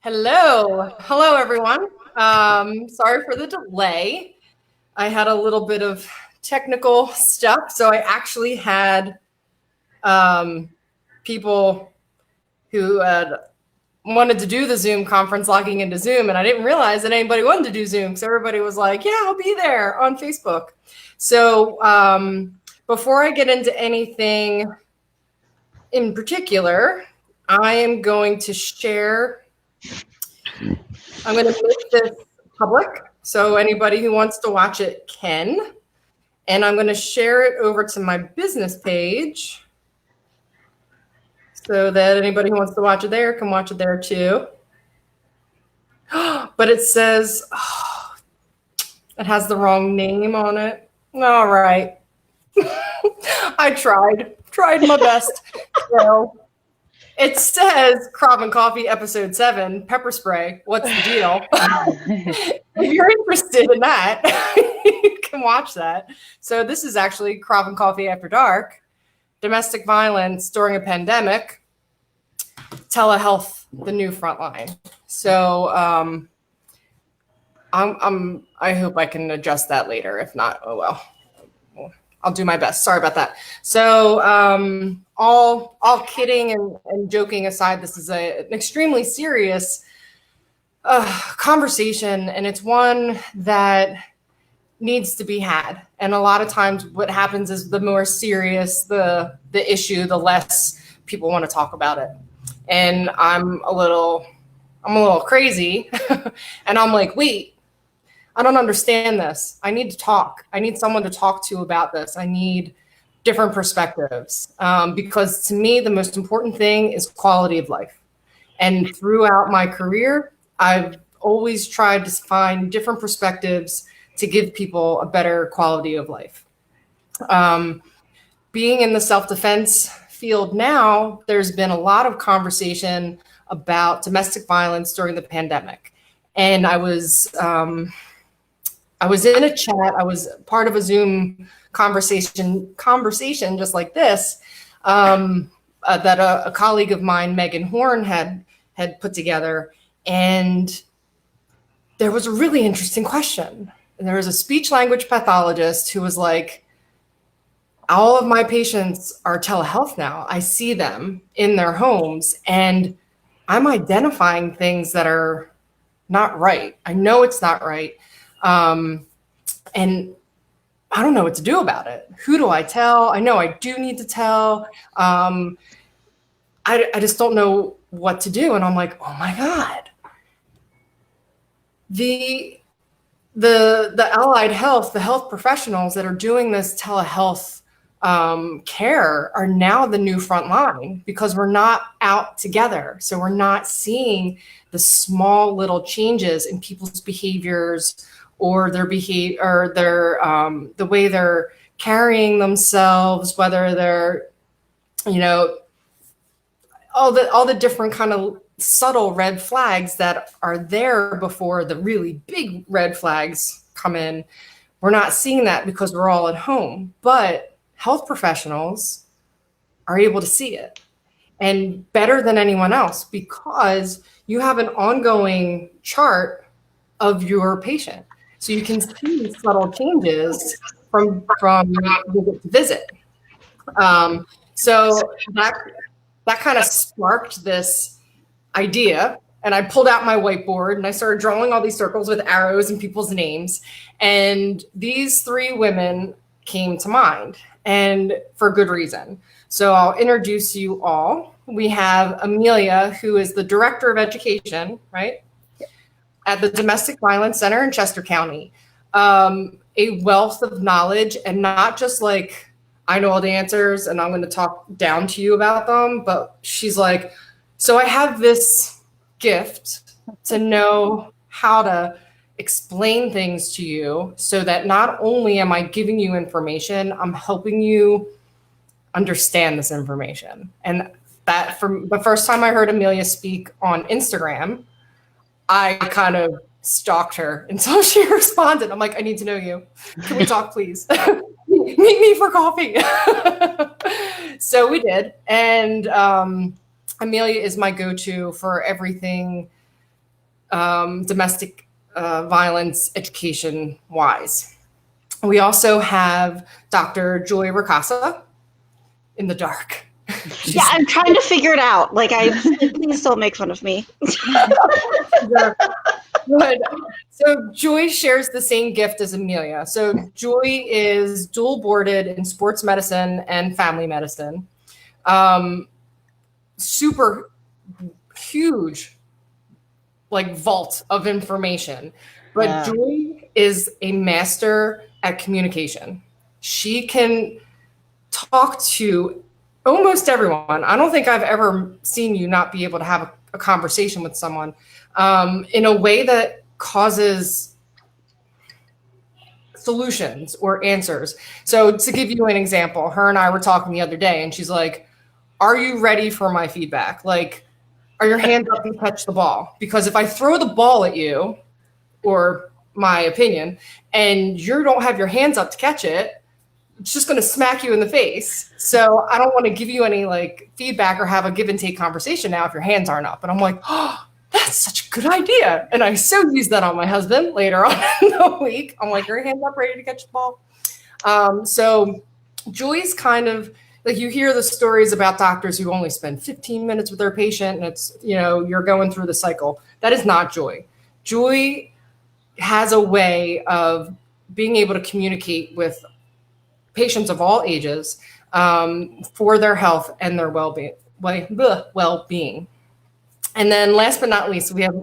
Hello, everyone. Sorry for the delay. I had a little bit of technical stuff, so I actually had people who had wanted to do the Zoom conference logging into Zoom, and I didn't realize that anybody wanted to do Zoom. So everybody was like, "Yeah, I'll be there on Facebook." So before I get into anything in particular, I am going to share. I'm going to make this public, so anybody who wants to watch it can. And I'm going to share it over to my business page so that anybody who wants to watch it there can watch it there too. But it says, it has the wrong name on it. All right. I tried my best. So it says Krav and Coffee episode 7, pepper spray. What's the deal? If you're interested in that, you can watch that. So this is actually Krav and Coffee After Dark, domestic violence during a pandemic, telehealth, the new frontline. So I hope I can adjust that later. If not, oh well. I'll do my best. Sorry about that. So all kidding and joking aside, this is an extremely serious conversation, and it's one that needs to be had. And a lot of times what happens is the more serious the issue, the less people want to talk about it. And I'm a little crazy and I'm like, wait, I don't understand this. I need to talk. I need someone to talk to about this. I need different perspectives because to me, the most important thing is quality of life. And throughout my career, I've always tried to find different perspectives to give people a better quality of life. Being in the self-defense field now, there's been a lot of conversation about domestic violence during the pandemic. And I was in a chat. I was part of a Zoom conversation just like this that a colleague of mine, Megan Horn, had put together. And there was a really interesting question. And there was a speech language pathologist who was like, all of my patients are telehealth now. I see them in their homes and I'm identifying things that are not right. I know it's not right. And I don't know what to do about it. Who do I tell? I know I do need to tell. I just don't know what to do. And I'm like, oh my God. The allied health, the health professionals that are doing this telehealth care are now the new front line because we're not out together. So we're not seeing the small little changes in people's behaviors or their behavior, or their the way they're carrying themselves, whether they're, all the different kind of subtle red flags that are there before the really big red flags come in. We're not seeing that because we're all at home, but health professionals are able to see it, and better than anyone else because you have an ongoing chart of your patient. So you can see subtle changes from visit to visit. So that kind of sparked this idea. And I pulled out my whiteboard and I started drawing all these circles with arrows and people's names. And these 3 women came to mind, and for good reason. So I'll introduce you all. We have Amelia, who is the Director of Education, right? At the Domestic Violence Center in Chester County. A wealth of knowledge, and not just like, I know all the answers and I'm going to talk down to you about them, but she's like, so I have this gift to know how to explain things to you so that not only am I giving you information, I'm helping you understand this information. And that, from the first time I heard Amelia speak on Instagram, I kind of stalked her until she responded. I'm like, I need to know you. Can we talk, please? Meet me for coffee. So we did. And Amelia is my go-to for everything domestic violence education wise. We also have Dr. Joy Ricasa in the dark. Yeah, I'm trying to figure it out. Like, please don't make fun of me. But, so Joy shares the same gift as Amelia. So Joy is dual boarded in sports medicine and family medicine. Super huge, like, vault of information. But Joy is a master at communication. She can talk to almost everyone. I don't think I've ever seen you not be able to have a conversation with someone in a way that causes solutions or answers. So to give you an example, her and I were talking the other day, and she's like, are you ready for my feedback? Like, are your hands up and catch the ball? Because if I throw the ball at you, or my opinion, and you don't have your hands up to catch it, it's just going to smack you in the face. So I don't want to give you any like feedback or have a give and take conversation now if your hands aren't up. And I'm like, oh, that's such a good idea. And I so use that on my husband later on in the week. I'm like, your hands up, ready to catch the ball. So Joy's kind of like, you hear the stories about doctors who only spend 15 minutes with their patient, and it's, you know, you're going through the cycle. That is not Joy. Joy has a way of being able to communicate with patients of all ages for their health and their well-being. And then last but not least, we have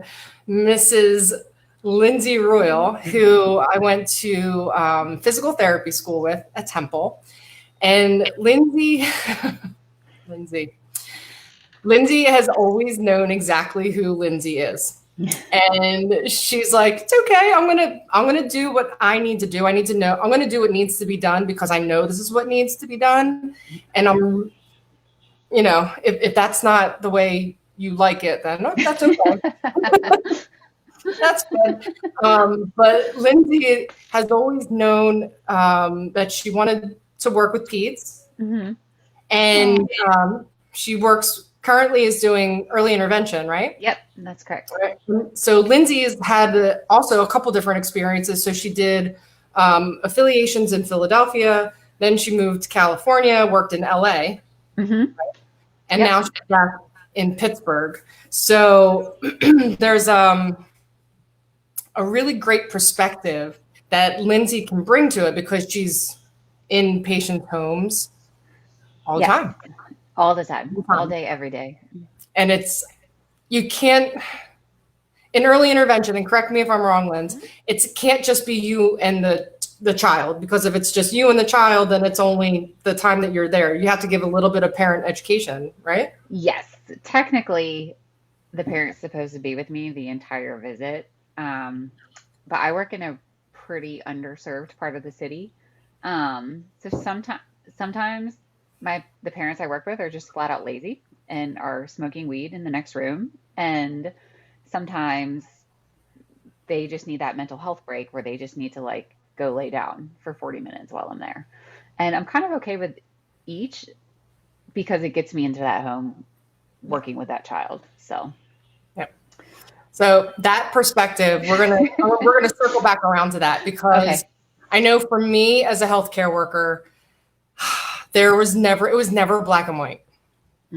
Mrs. Lindsay Royal, who I went to physical therapy school with at Temple. And Lindsay has always known exactly who Lindsay is. And she's like, it's okay. I'm gonna do what I need to do. I need to know. I'm gonna do what needs to be done because I know this is what needs to be done. And I'm, you know, if that's not the way you like it, then that's okay. That's good. But Lindsay has always known that she wanted to work with peds, and she currently is doing early intervention, right? Yep, that's correct. Right. So Lindsay has had also a couple different experiences. So she did affiliations in Philadelphia, then she moved to California, worked in LA, right? And now she's back in Pittsburgh. So there's a really great perspective that Lindsay can bring to it because she's in patient homes all the time. All the time, all day, every day. And you can't, in early intervention, and correct me if I'm wrong, Linz, it can't just be you and the child, because if it's just you and the child, then it's only the time that you're there. You have to give a little bit of parent education, right? Yes. Technically, the parent's supposed to be with me the entire visit. But I work in a pretty underserved part of the city. So sometimes the parents I work with are just flat out lazy and are smoking weed in the next room. And sometimes they just need that mental health break where they just need to like go lay down for 40 minutes while I'm there. And I'm kind of okay with each because it gets me into that home working with that child. So, yep. So that perspective, we're gonna circle back around to that because I know for me as a healthcare worker, it was never black and white.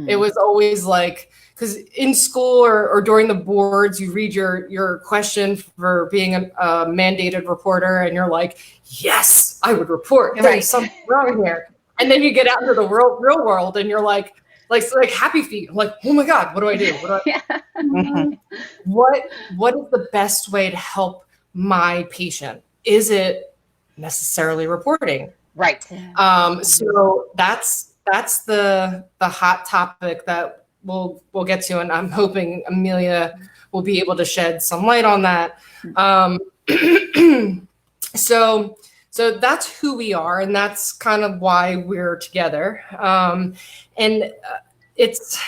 It was always like, because in school or during the boards, you read your question for being a mandated reporter, and you're like, yes, I would report. There's something wrong here. And then you get out into the real world, and you're like happy feet. I'm like, oh my God, what do I do? What is the best way to help my patient? Is it necessarily reporting? Right. So that's the hot topic that we'll get to, and I'm hoping Amelia will be able to shed some light on that. So that's who we are, and that's kind of why we're together. And it's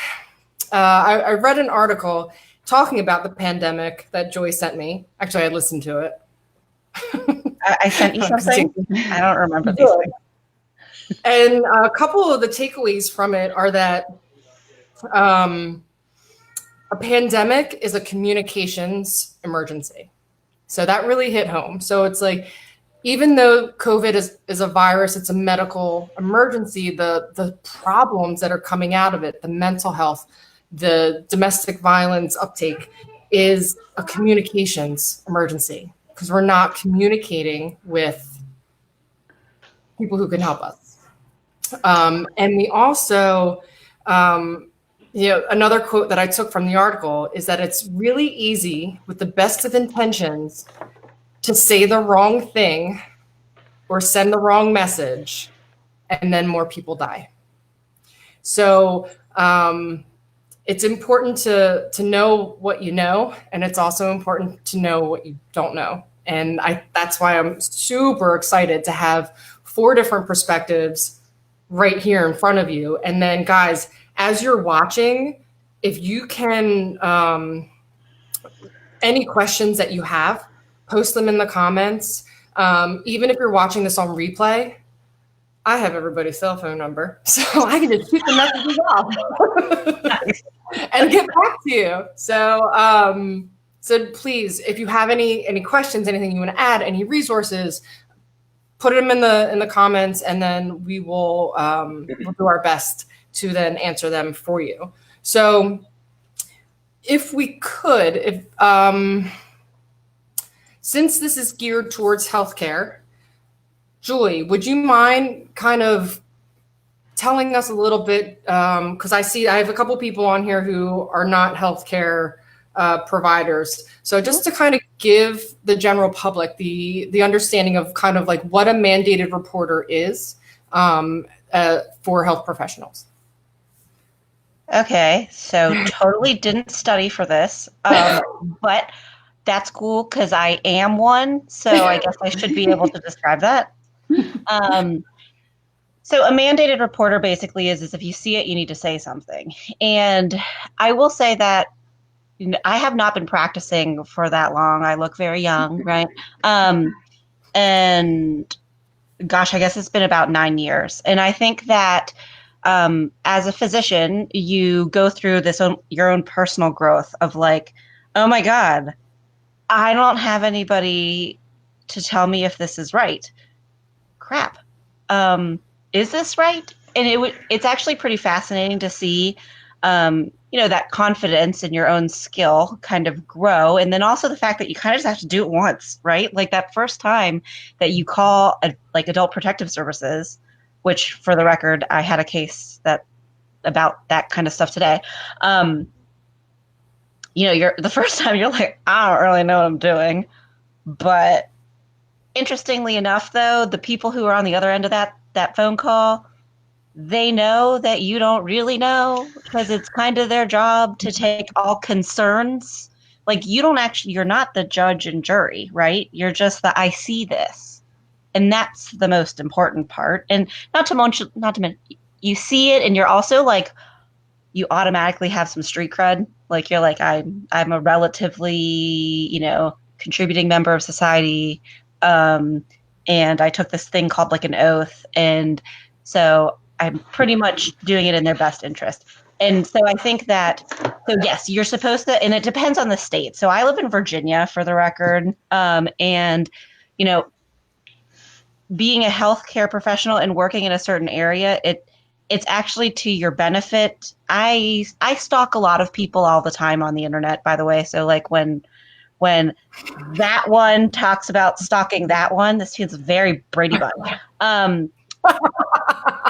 I read an article talking about the pandemic that Joy sent me. Actually, I listened to it. I sent you something. I don't remember these things. And a couple of the takeaways from it are that A pandemic is a communications emergency. So that really hit home. So it's like, even though COVID is a virus, it's a medical emergency, the problems that are coming out of it, the mental health, the domestic violence uptake, is a communications emergency because we're not communicating with people who can help us. And we also, another quote that I took from the article is that it's really easy with the best of intentions to say the wrong thing or send the wrong message, and then more people die. So it's important to know what you know, and it's also important to know what you don't know. And that's why I'm super excited to have 4 different perspectives right here in front of you. And then, guys, as you're watching, if you can, any questions that you have, post them in the comments. Even if you're watching this on replay, I have everybody's cell phone number, so I can just shoot the messages off and get back to you. So please, if you have any questions, anything you want to add, any resources, put them in the comments, and then we'll do our best to then answer them for you. So if we could, since this is geared towards healthcare, Julie, would you mind kind of telling us a little bit, because I have a couple people on here who are not healthcare providers. So just to kind of give the general public the understanding of kind of like what a mandated reporter is for health professionals. Okay, so totally didn't study for this, but that's cool because I am one, so I guess I should be able to describe that. So a mandated reporter basically is if you see it, you need to say something. And I will say that I have not been practicing for that long. I look very young, right? And gosh, I guess it's been about 9 years. And I think that as a physician, you go through your own personal growth of like, oh my God, I don't have anybody to tell me if this is right. Crap. Is this right? And it's actually pretty fascinating to see, that confidence in your own skill kind of grow. And then also the fact that you kind of just have to do it once, right? Like that first time that you call like Adult Protective Services, which for the record, I had a case about that kind of stuff today. The first time you're like, I don't really know what I'm doing. But interestingly enough, though, the people who are on the other end of that phone call, they know that you don't really know because it's kind of their job to take all concerns. Like you're not the judge and jury, right? You're just I see this. And that's the most important part. And not to mention, you see it and you're also like, you automatically have some street cred. Like you're like, I'm a relatively, contributing member of society. And I took this thing called like an oath. And so I'm pretty much doing it in their best interest. And so I think yes, you're supposed to, and it depends on the state. So I live in Virginia for the record. And, being a healthcare professional and working in a certain area, it's actually to your benefit. I stalk a lot of people all the time on the internet, by the way. So like when that one talks about stalking that one, this feels very Brady Bunch.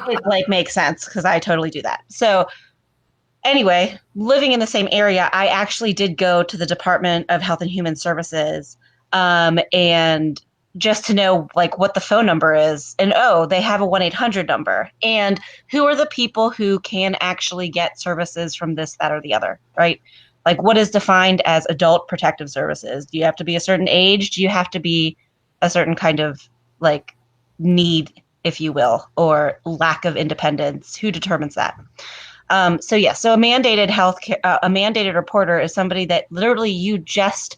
It like makes sense because I totally do that. So anyway, living in the same area, I actually did go to the Department of Health and Human Services, and just to know like what the phone number is. And they have a 1-800 number. And who are the people who can actually get services from this, that, or the other, right? Like what is defined as adult protective services? Do you have to be a certain age? Do you have to be a certain kind of like need, if you will, or lack of independence? Who determines that? So a mandated a mandated reporter is somebody that literally you just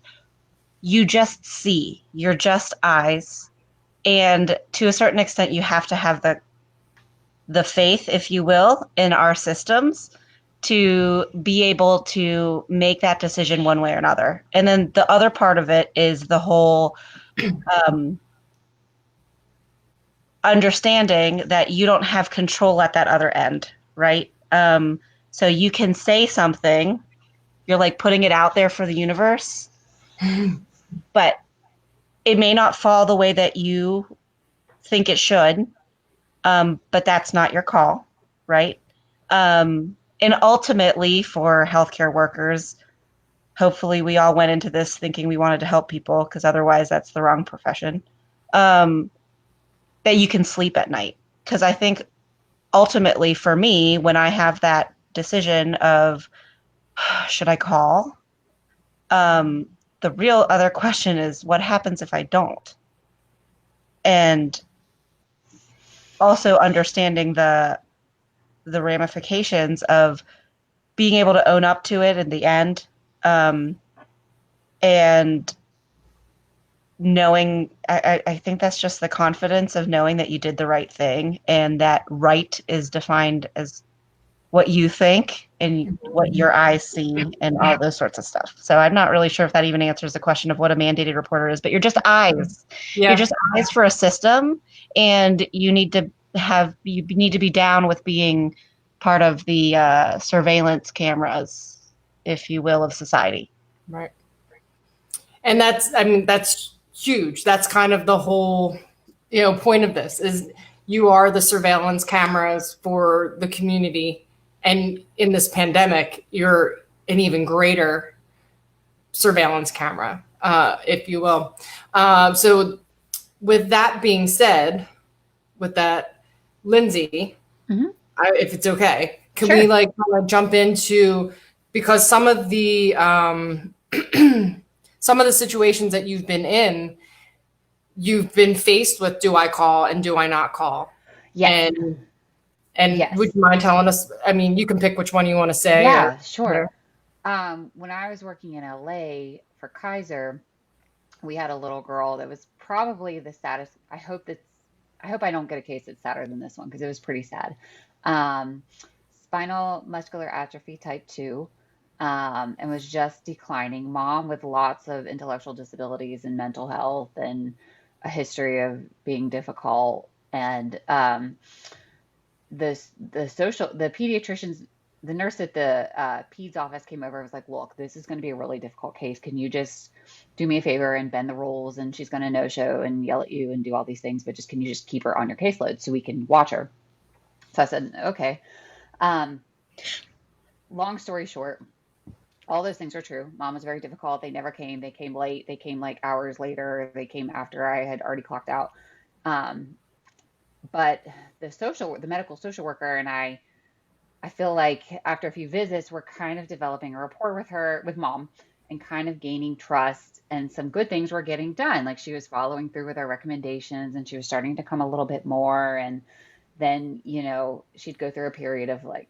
see, you're just eyes. And to a certain extent, you have to have the faith, if you will, in our systems to be able to make that decision one way or another. And then the other part of it is the whole um, understanding that you don't have control at that other end, right? So you can say something, you're like putting it out there for the universe, but it may not fall the way that you think it should, but that's not your call, right? And ultimately, for healthcare workers, hopefully we all went into this thinking we wanted to help people because otherwise that's the wrong profession. Um, that you can sleep at night. Because I think ultimately for me, when I have that decision of should I call, um, the real other question is what happens if I don't? And also understanding the ramifications of being able to own up to it in the end, um, and knowing I think that's just the confidence of knowing that you did the right thing and that right is defined as what you think and what your eyes see and all those sorts of stuff. So I'm not really sure if that even answers the question of what a mandated reporter is, but you're just eyes. You're Yeah. just eyes for a system, and you need to be down with being part of the surveillance cameras, if you will, of society. Right. And that's, I mean, that's huge. That's kind of the whole, point of this is you are the surveillance cameras for the community. And in this pandemic, you're an even greater surveillance camera, if you will. So with that being said, with that, Lindsay, Mhm. if it's okay, can we Sure. like kind of jump into, because some of the situations that you've been faced with, do I call and do I not call? Yes. And would Yes. you mind telling us, I mean, you can pick which one you want to say or Yeah, sure. When I was working in LA for Kaiser, we had a little girl that was probably the saddest. I hope I don't get a case that's sadder than this one because it was pretty sad. Um, Spinal muscular atrophy type 2, and was just declining. Mom with lots of intellectual disabilities and mental health and a history of being difficult. And the pediatricians, the nurse at the peds office came over and was like, look, this is going to be a really difficult case. Can you just do me a favor and bend the rules? And she's going to no show and yell at you and do all these things, but just can you just keep her on your caseload so we can watch her? So I said, okay. Um, Long story short, all those things are true. Mom was very difficult. They never came. They came late. They came like hours later. They came after I had already clocked out. Um, but the medical social worker and I feel like after a few visits, we're kind of developing a rapport with her, with mom, and kind of gaining trust. And some good things were getting done. Like she was following through with our recommendations and she was starting to come a little bit more. And then, she'd go through a period of like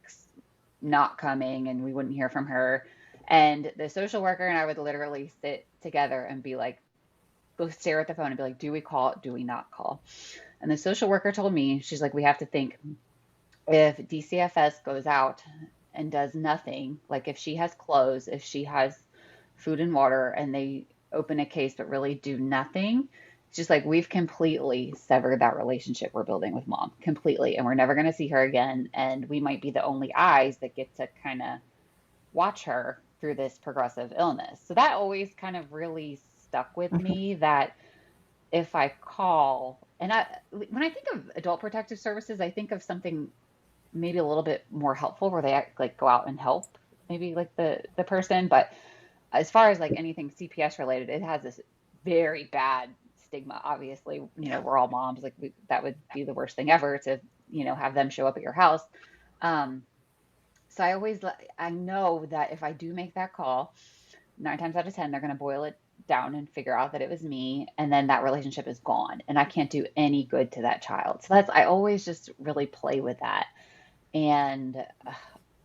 not coming and we wouldn't hear from her. And the social worker and I would literally sit together and be like, go stare at the phone and be like, do we call? Do we not call? And the social worker told me, she's like, we have to think if DCFS goes out and does nothing, like if she has clothes, if she has food and water, and they open a case but really do nothing, it's just like we've completely severed that relationship we're building with mom completely, and we're never going to see her again. And we might be the only eyes that get to kind of watch her through this progressive illness. So that always kind of really stuck with me that if I call, when I think of adult protective services, I think of something maybe a little bit more helpful where they like go out and help maybe like the person. But as far as like anything CPS related, it has this very bad stigma. Obviously, we're all moms. Like that would be the worst thing ever to, have them show up at your house. Um, so I know that if I do make that call, 9 times out of 10, they're going to boil it down and figure out that it was me. And then that relationship is gone and I can't do any good to that child. So I always just really play with that. And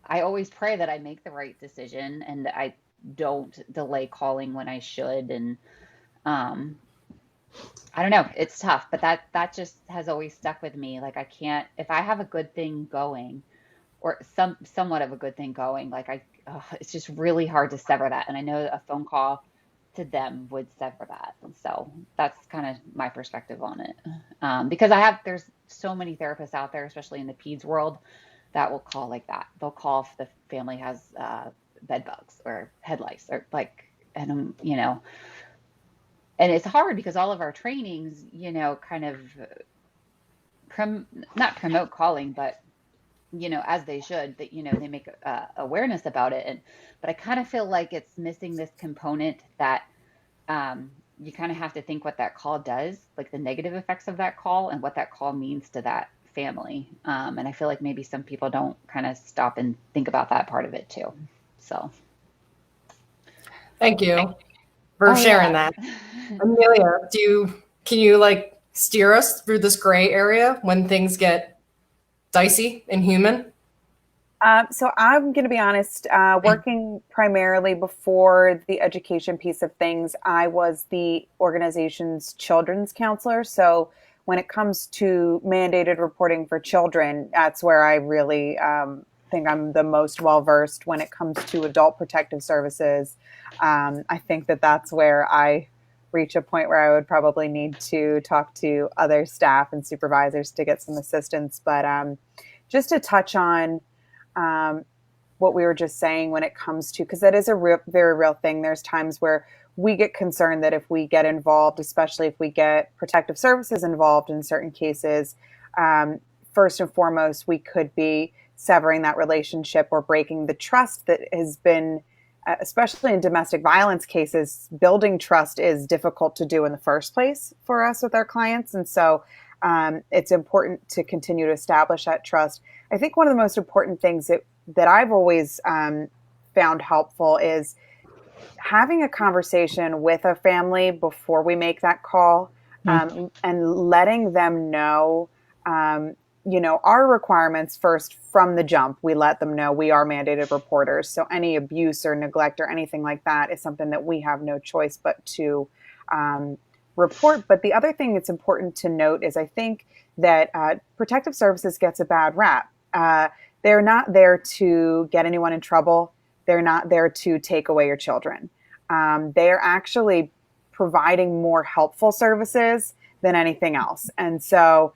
I always pray that I make the right decision and that I don't delay calling when I should. And um, I don't know, it's tough, but that just has always stuck with me. Like I can't, if I have a good thing going or somewhat of a good thing going. Like it's just really hard to sever that. And I know a phone call to them would sever that. And so that's kind of my perspective on it. Because there's so many therapists out there, especially in the peds world, that will call like that. They'll call if the family has bed bugs or head lice or like, and and it's hard because all of our trainings, kind of not promote calling, but as they should, that they make awareness about it. But I kind of feel like it's missing this component that you kind of have to think what that call does, like the negative effects of that call and what that call means to that family. And I feel like maybe some people don't kind of stop and think about that part of it too. So thank you for sharing that. Amelia, can you like steer us through this gray area when things get dicey and human? So I'm going to be honest, working primarily before the education piece of things, I was the organization's children's counselor. So when it comes to mandated reporting for children, that's where I really think I'm the most well-versed. When it comes to adult protective services, I think that's where I reach a point where I would probably need to talk to other staff and supervisors to get some assistance. But just to touch on what we were just saying when it comes to, because that is a very real thing. There's times where we get concerned that if we get involved, especially if we get protective services involved in certain cases, first and foremost, we could be severing that relationship or breaking the trust that has been, especially in domestic violence cases, building trust is difficult to do in the first place for us with our clients. And so it's important to continue to establish that trust. I think one of the most important things that I've always found helpful is having a conversation with a family before we make that call, and letting them know, our requirements first from the jump. We let them know we are mandated reporters. So any abuse or neglect or anything like that is something that we have no choice but to report. But the other thing that's important to note is I think that protective services gets a bad rap. They're not there to get anyone in trouble. They're not there to take away your children. They're actually providing more helpful services than anything else. And so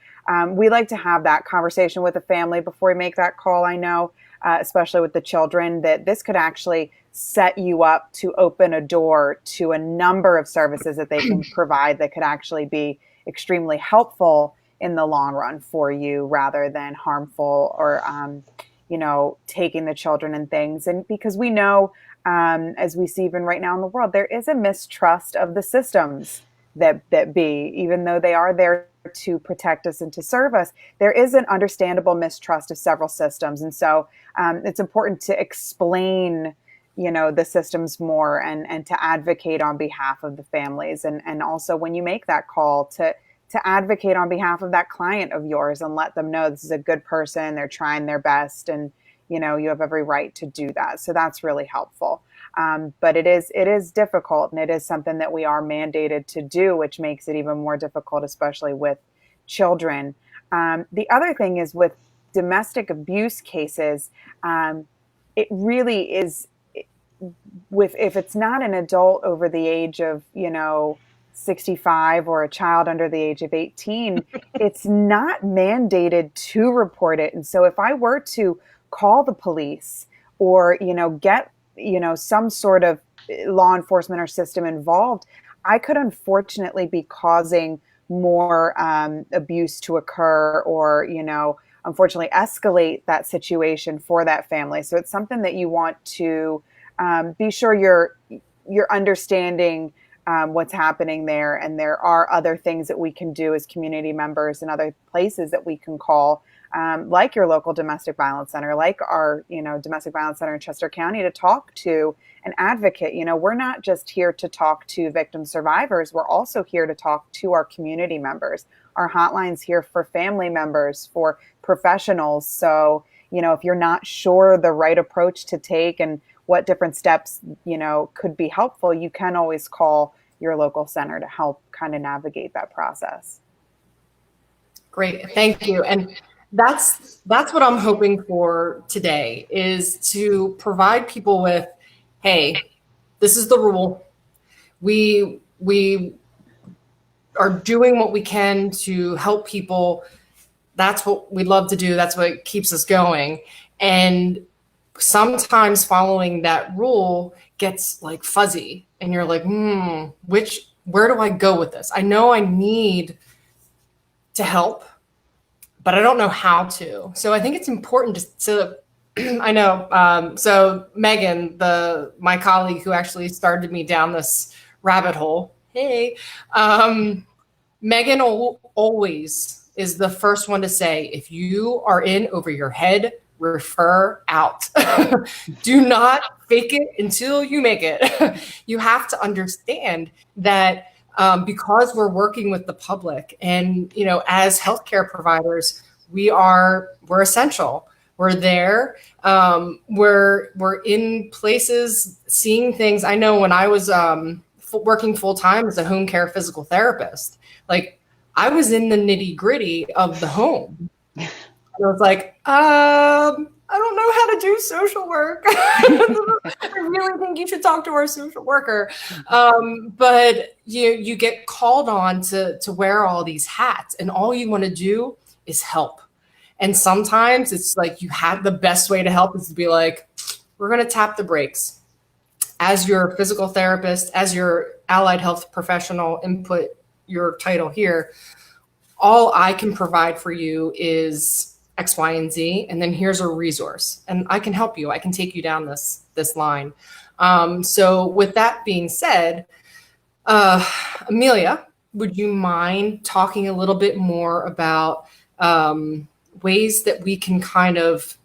we like to have that conversation with the family before we make that call. I know, especially with the children, that this could actually set you up to open a door to a number of services that they can provide that could actually be extremely helpful in the long run for you rather than harmful or, taking the children and things. And because we know, as we see even right now in the world, there is a mistrust of the systems that be, even though they are there to protect us and to serve us, there is an understandable mistrust of several systems. And so it's important to explain, the systems more and to advocate on behalf of the families. And also when you make that call to advocate on behalf of that client of yours and let them know this is a good person, they're trying their best, and you have every right to do that. So that's really helpful. But it is difficult, and it is something that we are mandated to do, which makes it even more difficult, especially with children. The other thing is with domestic abuse cases, it really is, if it's not an adult over the age of 65 or a child under the age of 18, it's not mandated to report it. And so if I were to call the police or get some sort of law enforcement or system involved, I could unfortunately be causing more abuse to occur or unfortunately escalate that situation for that family. So it's something that you want to be sure you're understanding what's happening there. And there are other things that we can do as community members and other places that we can call, like your local domestic violence center, like our, domestic violence center in Chester County, to talk to an advocate. We're not just here to talk to victim survivors. We're also here to talk to our community members. Our hotline's here for family members, for professionals. So, if you're not sure the right approach to take and what different steps, could be helpful, you can always call your local center to help kind of navigate that process. Great. Thank you. And That's what I'm hoping for today, is to provide people with, hey, this is the rule. We are doing what we can to help people. That's what we love to do. That's what keeps us going. And sometimes following that rule gets like fuzzy, and you're like, where do I go with this? I know I need to help, but I don't know how to. So I think it's important to I know. So Megan, my colleague who actually started me down this rabbit hole, hey, Megan always is the first one to say, if you are in over your head, refer out. Do not fake it until you make it. You have to understand that because we're working with the public, and as healthcare providers, we're essential. We're there. We're in places, seeing things. I know when I was working full time as a home care physical therapist, like I was in the nitty gritty of the home. And I was like, I don't know how to do social work. I really think you should talk to our social worker. But you get called on to wear all these hats, and all you want to do is help. And sometimes it's like the best way to help is to be like, we're going to tap the brakes. As your physical therapist, as your allied health professional, input your title here, all I can provide for you is X, Y, and Z, and then here's a resource, and I can help you. I can take you down this line. So with that being said, Amelia, would you mind talking a little bit more about ways that we can kind of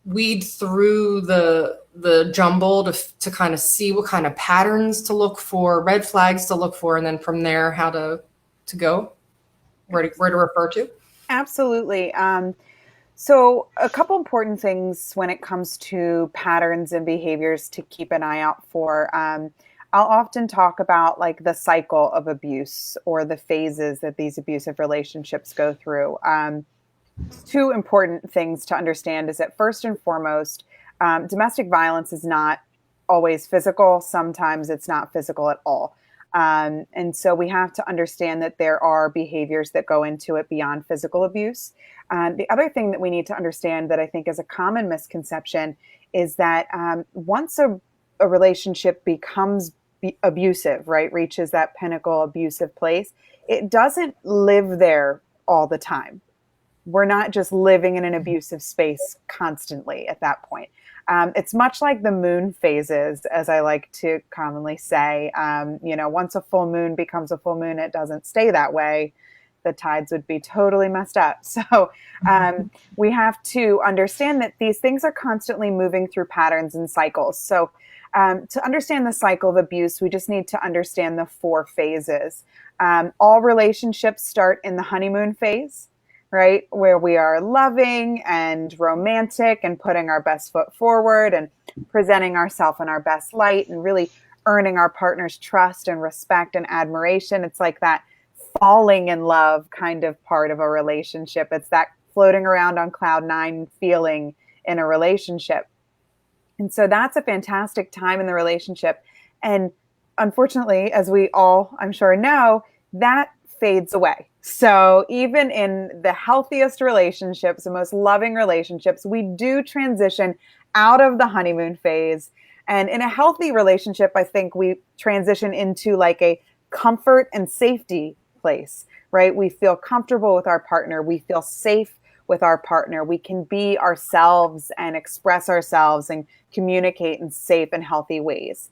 weed through the jumble to kind of see what kind of patterns to look for, red flags to look for, and then from there how to go, where to refer to? Absolutely. So a couple important things when it comes to patterns and behaviors to keep an eye out for. I'll often talk about like the cycle of abuse or the phases that these abusive relationships go through. Two important things to understand is that first and foremost, domestic violence is not always physical. Sometimes it's not physical at all. And so we have to understand that there are behaviors that go into it beyond physical abuse. The other thing that we need to understand that I think is a common misconception is that once a relationship becomes abusive, right, reaches that pinnacle abusive place, it doesn't live there all the time. We're not just living in an abusive space constantly at that point. It's much like the moon phases, as I like to commonly say. Once a full moon becomes a full moon, it doesn't stay that way. The tides would be totally messed up. So we have to understand that these things are constantly moving through patterns and cycles. So to understand the cycle of abuse, we just need to understand the 4 phases. All relationships start in the honeymoon phase, right? Where we are loving and romantic and putting our best foot forward and presenting ourselves in our best light and really earning our partner's trust and respect and admiration. It's like that falling in love kind of part of a relationship. It's that floating around on cloud 9 feeling in a relationship. And so that's a fantastic time in the relationship. And unfortunately, as we all, I'm sure, know, that fades away. So even in the healthiest relationships, the most loving relationships, we do transition out of the honeymoon phase. And in a healthy relationship, I think we transition into like a comfort and safety place, right? We feel comfortable with our partner. We feel safe with our partner. We can be ourselves and express ourselves and communicate in safe and healthy ways.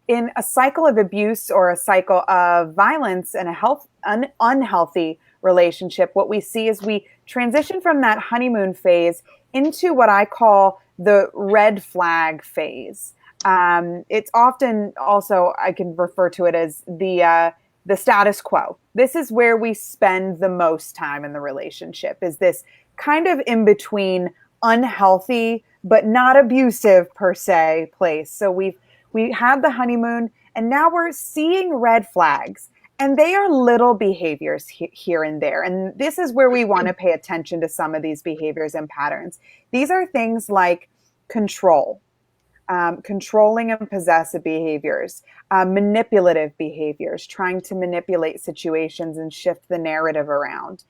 In a cycle of abuse or a cycle of violence and an unhealthy relationship, what we see is we transition from that honeymoon phase into what I call the red flag phase. It's often also, I can refer to it as the status quo. This is where we spend the most time in the relationship, is this kind of in between unhealthy but not abusive per se place. So we had the honeymoon, and now we're seeing red flags. And they are little behaviors here and there. And this is where we want to pay attention to some of these behaviors and patterns. These are things like control, controlling and possessive behaviors, manipulative behaviors, trying to manipulate situations and shift the narrative around.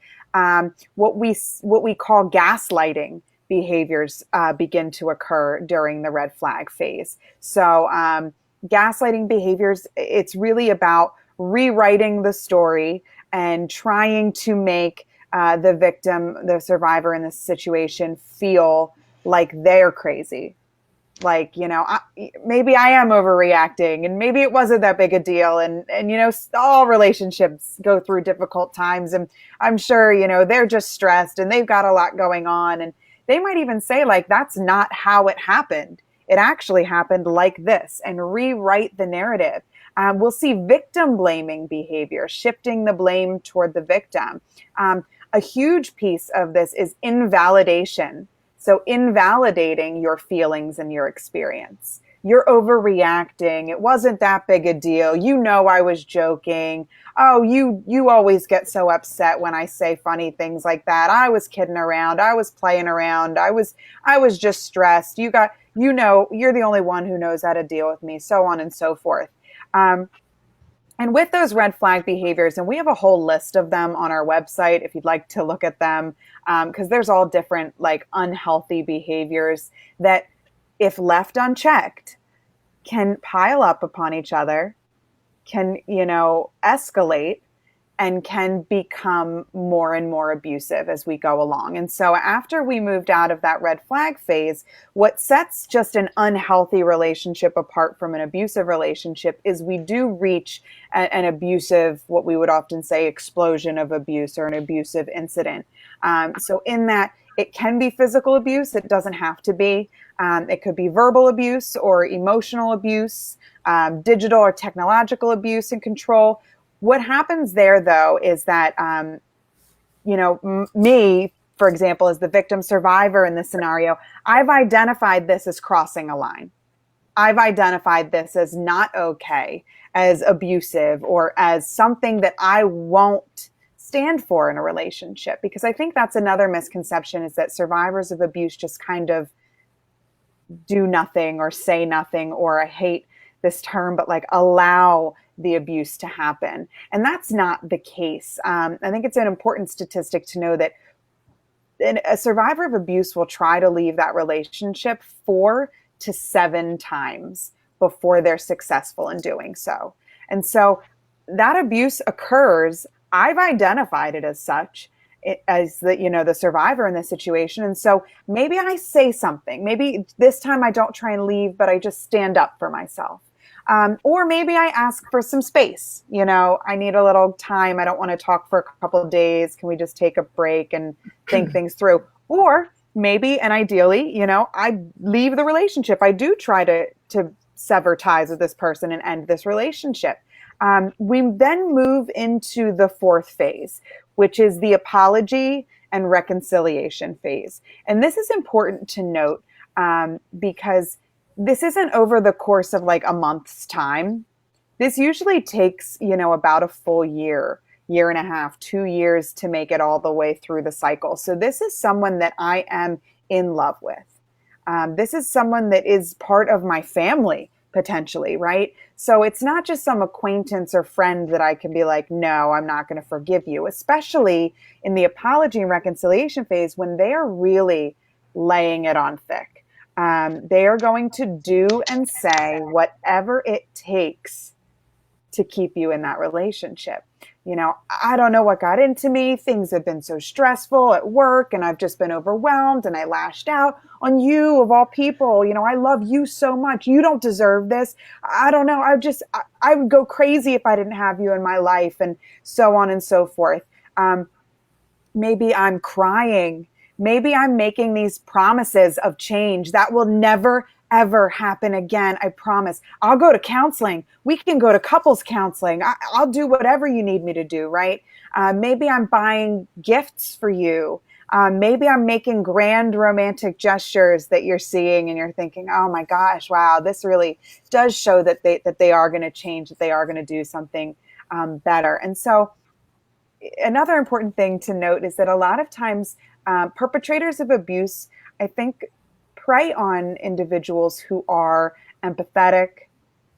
What we call gaslighting behaviors begin to occur during the red flag phase. So gaslighting behaviors, it's really about rewriting the story and trying to make the victim, the survivor in this situation, feel like they're crazy. Like, maybe I am overreacting and maybe it wasn't that big a deal. And, all relationships go through difficult times. And I'm sure, they're just stressed and they've got a lot going on. And they might even say, like, that's not how it happened. It actually happened like this, and rewrite the narrative. We'll see victim blaming behavior, shifting the blame toward the victim. A huge piece of this is invalidation. So invalidating your feelings and your experience. You're overreacting. It wasn't that big a deal. I was joking. Oh, you always get so upset when I say funny things like that. I was kidding around. I was playing around. I was just stressed. You're the only one who knows how to deal with me, so on and so forth. And with those red flag behaviors, and we have a whole list of them on our website if you'd like to look at them, because there's all different like unhealthy behaviors that, if left unchecked, can pile up upon each other, can, escalate, and can become more and more abusive as we go along. And so after we moved out of that red flag phase, what sets just an unhealthy relationship apart from an abusive relationship is we do reach an abusive, what we would often say, explosion of abuse or an abusive incident. So in that, it can be physical abuse. It doesn't have to be. It could be verbal abuse or emotional abuse, digital or technological abuse and control. What happens there, though, is that, me, for example, as the victim survivor in this scenario, I've identified this as crossing a line. I've identified this as not okay, as abusive, or as something that I won't stand for in a relationship. Because I think that's another misconception, is that survivors of abuse just kind of do nothing or say nothing, or I hate this term, but like allow the abuse to happen. And that's not the case. I think it's an important statistic to know that a survivor of abuse will try to leave that relationship 4 to 7 times before they're successful in doing so. And so that abuse occurs. I've identified it as such, as the survivor in this situation. And so maybe I say something. Maybe this time I don't try and leave, but I just stand up for myself. Or maybe I ask for some space. I need a little time. I don't want to talk for a couple of days. Can we just take a break and think things through? Or maybe, and ideally, I leave the relationship. I do try to sever ties with this person and end this relationship. We then move into the 4th phase, which is the apology and reconciliation phase. And this is important to note because this isn't over the course of like a month's time. This usually takes, about a full year, year and a half, 2 years to make it all the way through the cycle. So this is someone that I am in love with. This is someone that is part of my family, potentially, right? So it's not just some acquaintance or friend that I can be like, no, I'm not going to forgive you, especially in the apology and reconciliation phase when they are really laying it on thick. They are going to do and say whatever it takes to keep you in that relationship. I don't know what got into me. Things have been so stressful at work and I've just been overwhelmed and I lashed out on you of all people. I love you so much. You don't deserve this. I don't know. I would go crazy if I didn't have you in my life, and so on and so forth. Maybe I'm crying. Maybe I'm making these promises of change that will never, ever happen again. I promise. I'll go to counseling. We can go to couples counseling. I'll do whatever you need me to do, right? Maybe I'm buying gifts for you. Maybe I'm making grand romantic gestures that you're seeing and you're thinking, oh my gosh, wow, this really does show that they are going to change, that they are going to do something. better. And so another important thing to note is that a lot of times perpetrators of abuse, I think, prey on individuals who are empathetic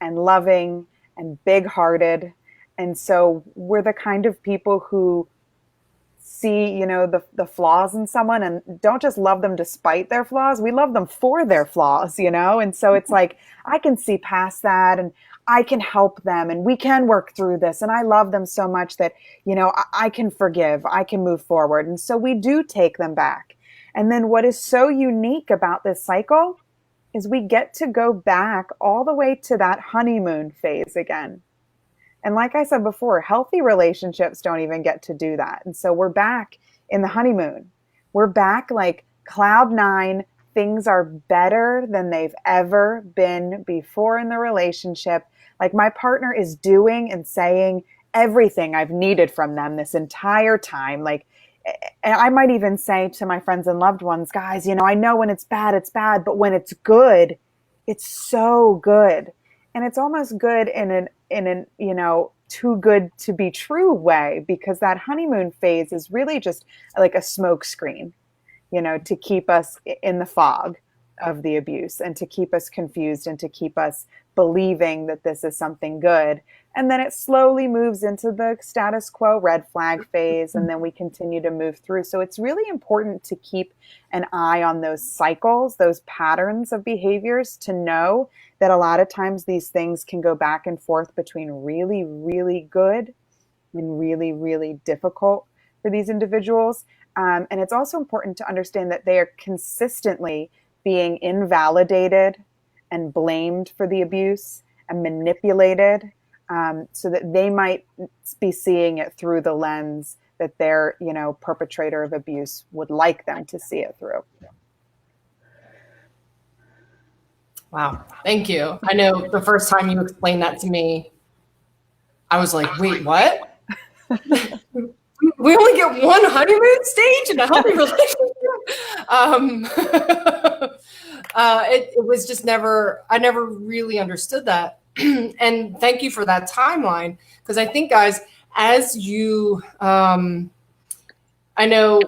and loving and big-hearted. And so we're the kind of people who see, the flaws in someone and don't just love them despite their flaws. We love them for their flaws, And so it's like, I can see past that and I can help them and we can work through this. And I love them so much that, I can forgive, I can move forward. And so we do take them back. And then what is so unique about this cycle is we get to go back all the way to that honeymoon phase again. And like I said before, healthy relationships don't even get to do that. And so we're back in the honeymoon. We're back like cloud nine. Things are better than they've ever been before in the relationship. Like my partner is doing and saying everything I've needed from them this entire time. Like, and I might even say to my friends and loved ones, guys, I know when it's bad, but when it's good, it's so good. And it's almost good in an too good to be true way, because that honeymoon phase is really just like a smoke screen, to keep us in the fog of the abuse and to keep us confused and to keep us believing that this is something good. And then it slowly moves into the status quo red flag phase, and then we continue to move through. So it's really important to keep an eye on those cycles, those patterns of behaviors, to know that a lot of times these things can go back and forth between really, really good and really, really difficult for these individuals. And it's also important to understand that they are consistently being invalidated and blamed for the abuse and manipulated, so that they might be seeing it through the lens that their, perpetrator of abuse would like them to see it through. Wow. Thank you. I know the first time you explained that to me, I was like, wait, what? We only get one honeymoon stage in a healthy relationship. It was just I never really understood that. And thank you for that timeline. Because I think, guys, as you, I know,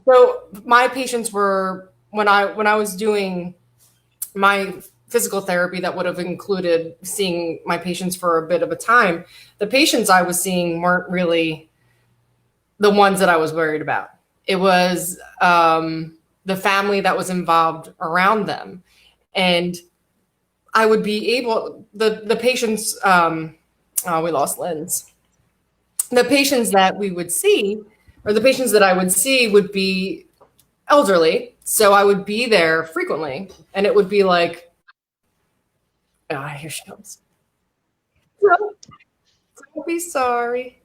so my patients were, when I was doing my physical therapy that would have included seeing my patients for a bit of a time, the patients I was seeing weren't really the ones that I was worried about. It was the family that was involved around them. And I would be able, the patients, we lost Lynn's. The patients that we would see, or the patients that I would see, would be elderly. So I would be there frequently, and it would be like, here she comes. No, don't be sorry.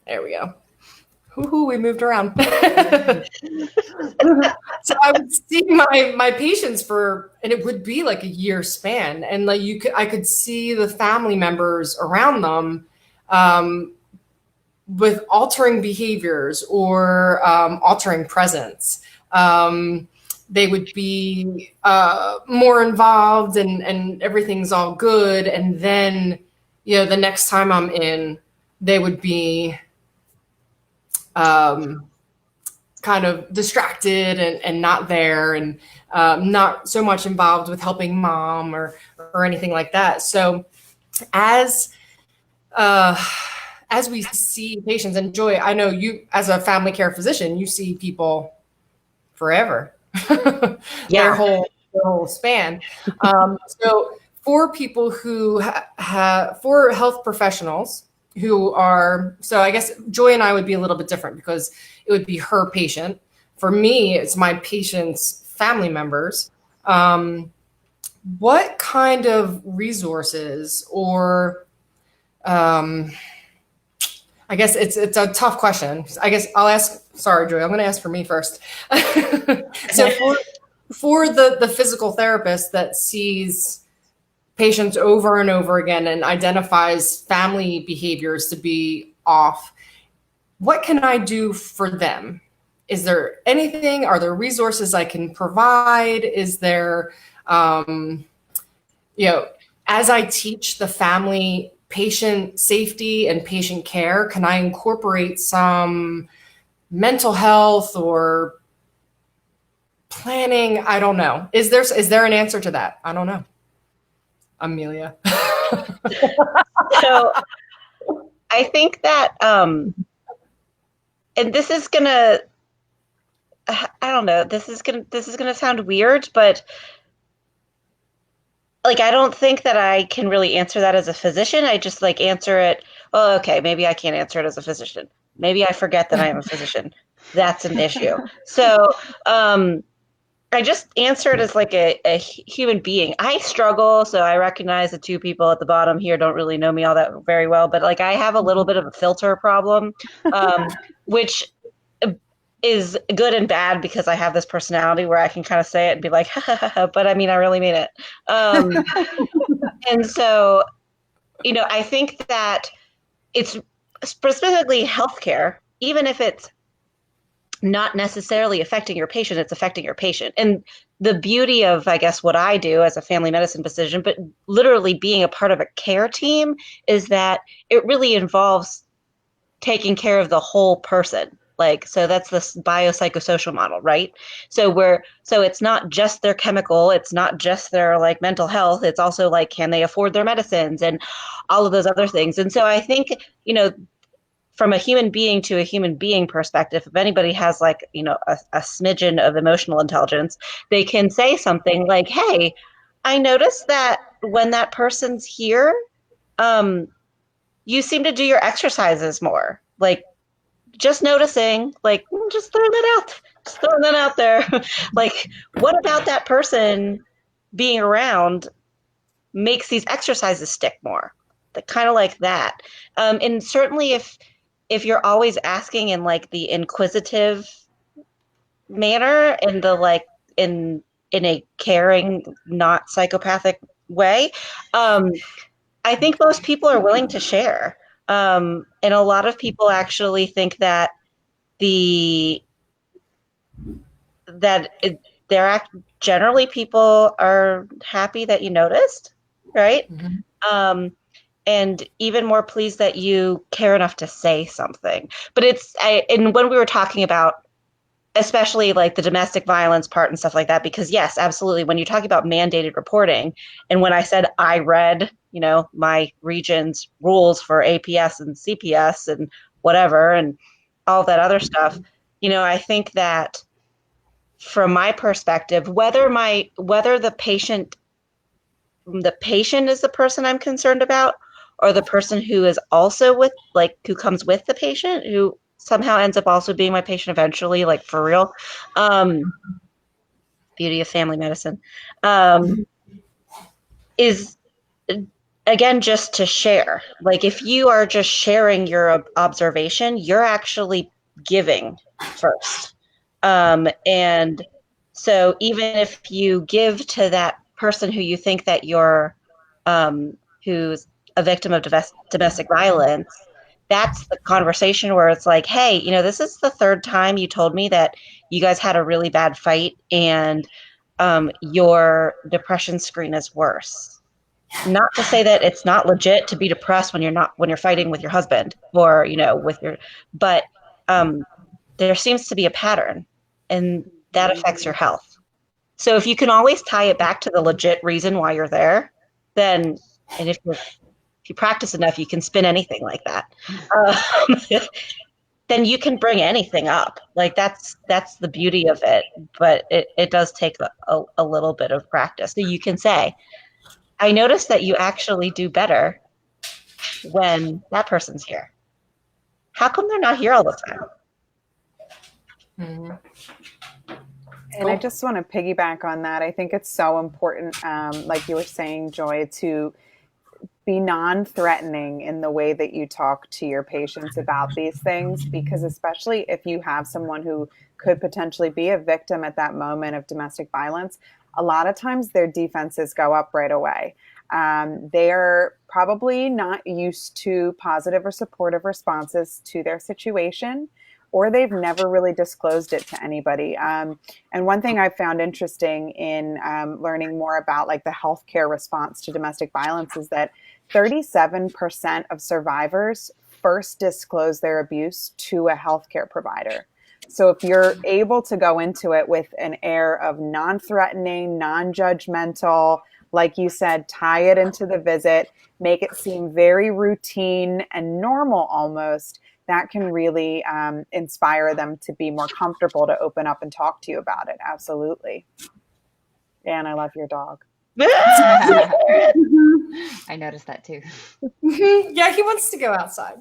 There we go. Hoo-hoo, we moved around. So I would see my patients and it would be like a year span. And like I could see the family members around them with altering behaviors or altering presence. They would be more involved and everything's all good. And then, the next time I'm in, they would be kind of distracted and not there, and not so much involved with helping mom or anything like that. So as we see patients, and Joy, I know you as a family care physician, you see people forever, their whole span. So for people who for health professionals who are, so I guess Joy and I would be a little bit different because it would be her patient. For me, it's my patient's family members. What kind of resources or, I guess it's a tough question. I guess I'll ask, sorry, Joy, I'm going to ask for me first. So for the physical therapist that sees patients over and over again and identifies family behaviors to be off, what can I do for them? Is there anything? Are there resources I can provide? Is there, as I teach the family patient safety and patient care, can I incorporate some mental health or planning? I don't know. Is there an answer to that? I don't know. Amelia. So I think that, and this is gonna, I don't know, this is gonna sound weird, but like, I don't think that I can really answer that as a physician. I just like answer it. Oh, okay, maybe I can't answer it as a physician. Maybe I forget that I am a physician. That's an issue. So, I just answer it as like a human being. I struggle, so I recognize the two people at the bottom here don't really know me all that very well, but like I have a little bit of a filter problem, which is good and bad because I have this personality where I can kind of say it and be like, ha, ha, ha, ha, but I mean, I really mean it. And so, I think that it's specifically healthcare, even if it's not necessarily affecting your patient, it's affecting your patient. And the beauty of, I guess, what I do as a family medicine physician, but literally being a part of a care team, is that it really involves taking care of the whole person. Like, so that's the biopsychosocial model, right? So it's not just their chemical, it's not just their like mental health, it's also like, can they afford their medicines and all of those other things. And so I think, from a human being to a human being perspective, if anybody has like, a smidgen of emotional intelligence, they can say something like, hey, I noticed that when that person's here, you seem to do your exercises more. Like, just noticing, like, just throwing that out there. Like, what about that person being around makes these exercises stick more? Kind of like that. And certainly if you're always asking in like the inquisitive manner, in the like in a caring, not psychopathic way, I think most people are willing to share. And a lot of people actually think that the that it, generally people are happy that you noticed, right? And even more pleased that you care enough to say something. But and when we were talking about, especially like the domestic violence part and stuff like that, because yes, absolutely, when you're talking about mandated reporting, and when I said I read, my region's rules for APS and CPS and whatever, and all that other stuff, I think that from my perspective, whether the patient is the person I'm concerned about, or the person who is also who comes with the patient, who somehow ends up also being my patient eventually, like for real. Beauty of family medicine, is again just to share. Like, if you are just sharing your observation, you're actually giving first. And so even if you give to that person who you think that you're who's a victim of domestic violence, that's the conversation where it's like, hey, this is the third time you told me that you guys had a really bad fight, and your depression screen is worse. Not to say that it's not legit to be depressed when you're fighting with your husband, or but there seems to be a pattern, and that affects your health. So if you can always tie it back to the legit reason why you're there, then, and if you practice enough, you can spin anything like that. Then you can bring anything up. Like, that's the beauty of it. But it does take a little bit of practice. So you can say, I noticed that you actually do better when that person's here. How come they're not here all the time? Mm-hmm. And I just want to piggyback on that. I think it's so important, like you were saying, Joy, to be non-threatening in the way that you talk to your patients about these things, because especially if you have someone who could potentially be a victim at that moment of domestic violence, a lot of times their defenses go up right away. They're probably not used to positive or supportive responses to their situation, or they've never really disclosed it to anybody. And one thing I found interesting in learning more about like the healthcare response to domestic violence is that 37% of survivors first disclose their abuse to a healthcare provider. So if you're able to go into it with an air of non-threatening, non-judgmental, like you said, tie it into the visit, make it seem very routine and normal almost, that can really inspire them to be more comfortable to open up and talk to you about it. Absolutely. And I love your dog. I noticed that too. Yeah, he wants to go outside.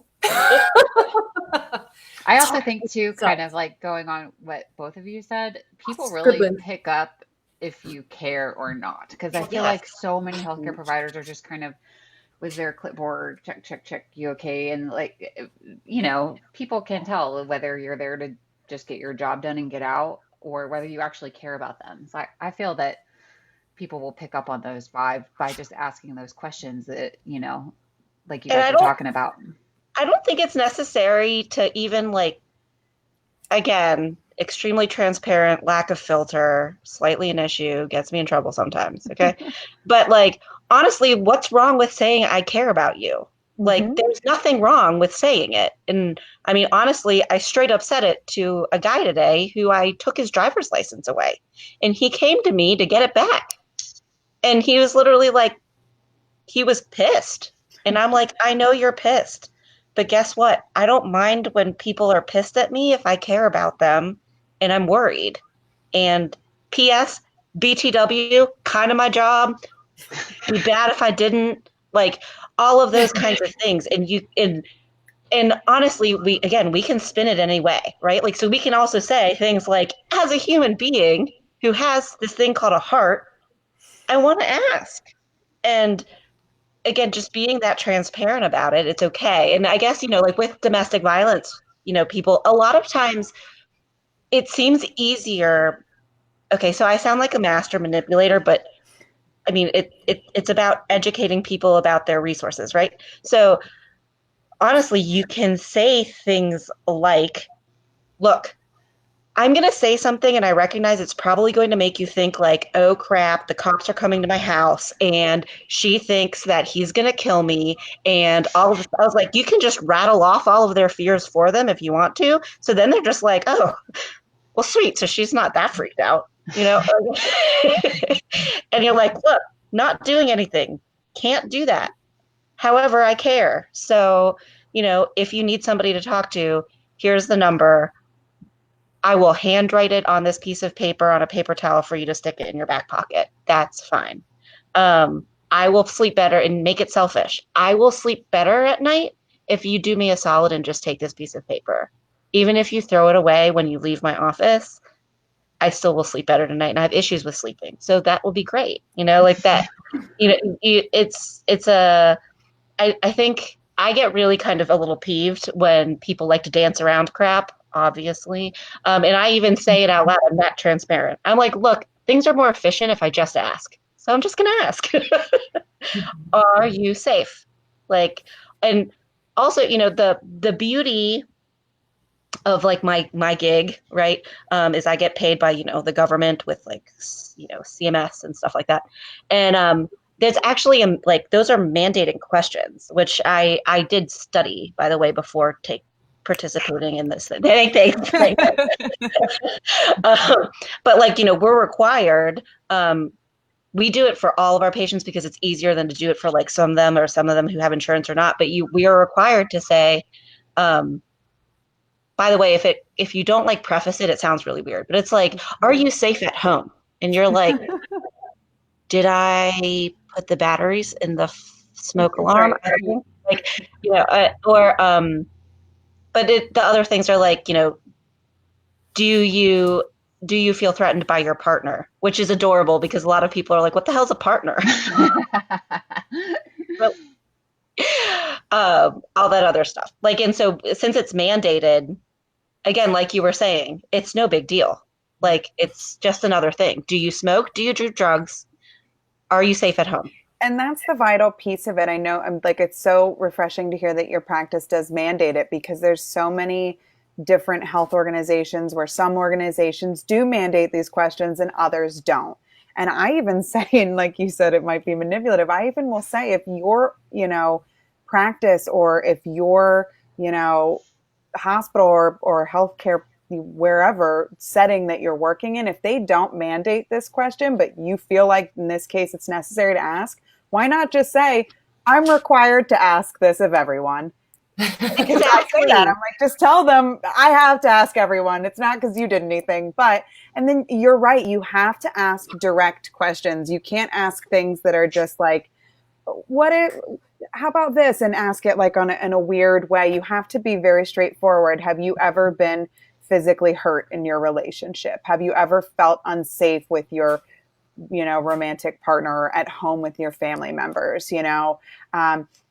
I also think too, kind of like going on what both of you said, people really pick up if you care or not. Because I feel like so many healthcare providers are just kind of with their clipboard, check, check, check, you okay? And like, you know, people can tell whether you're there to just get your job done and get out, or whether you actually care about them. So I feel that people will pick up on those by just asking those questions that, you know, like you guys were talking about. I don't think it's necessary to even like, again, extremely transparent, lack of filter, slightly an issue, gets me in trouble sometimes. Okay. But like, honestly, what's wrong with saying I care about you? Like, there's nothing wrong with saying it. And I mean, honestly, I straight up said it to a guy today who I took his driver's license away, and he came to me to get it back. And he was literally like, he was pissed. And I'm like, I know you're pissed. But guess what? I don't mind when people are pissed at me if I care about them and I'm worried. And P.S. BTW, kind of my job. Be bad if I didn't. Like all of those kinds of things. And honestly, we can spin it any way, right? Like, so we can also say things like, as a human being who has this thing called a heart, I want to ask. And again, just being that transparent about it, it's okay. And I guess, you know, like with domestic violence, you know, people, a lot of times it seems easier. Okay, so I sound like a master manipulator, but I mean, it's about educating people about their resources, right? So honestly, you can say things like, look, I'm going to say something and I recognize it's probably going to make you think like, oh crap, the cops are coming to my house and she thinks that he's going to kill me and all of this. I was like, you can just rattle off all of their fears for them if you want to. So then they're just like, oh, well, sweet. So she's not that freaked out, you know? And you're like, look, not doing anything. Can't do that. However, I care. So, you know, if you need somebody to talk to, here's the number. I will handwrite it on this piece of paper on a paper towel for you to stick it in your back pocket. That's fine. I will sleep better, and make it selfish. I will sleep better at night if you do me a solid and just take this piece of paper. Even if you throw it away when you leave my office, I still will sleep better tonight. And I have issues with sleeping. So that will be great. You know, like that, you know, I think I get really kind of a little peeved when people like to dance around crap, obviously. And I even say it out loud. I'm not transparent. I'm like, look, things are more efficient if I just ask. So I'm just going to ask, are you safe? Like, and also, you know, the beauty of like my gig, right, is I get paid by, you know, the government with like, you know, CMS and stuff like that. And there's actually like those are mandating questions, which I did study, by the way, before participating in this thing. But like, you know, we're required. We do it for all of our patients because it's easier than to do it for like some of them who have insurance or not. But we are required to say, by the way, if you don't like preface it, it sounds really weird, but it's like, are you safe at home? And you're like, did I put the batteries in the smoke alarm? Right. Like, you know, but the other things are like, you know, do you feel threatened by your partner? Which is adorable because a lot of people are like, what the hell's a partner? But, all that other stuff. Like, and so since it's mandated, again, like you were saying, it's no big deal. Like, it's just another thing. Do you smoke? Do you do drugs? Are you safe at home? And that's the vital piece of it. I know, I'm like, it's so refreshing to hear that your practice does mandate it, because there's so many different health organizations where some organizations do mandate these questions and others don't. And I even say, and like you said, it might be manipulative. I even will say if your, practice, or if your, hospital or healthcare, wherever setting that you're working in, if they don't mandate this question, but you feel like in this case it's necessary to ask, why not just say, I'm required to ask this of everyone? Because I say that, I'm like, just tell them I have to ask everyone. It's not because you did anything, and then you're right. You have to ask direct questions. You can't ask things that are just like, how about this? And ask it like in a weird way. You have to be very straightforward. Have you ever been physically hurt in your relationship? Have you ever felt unsafe with your romantic partner, or at home with your family members?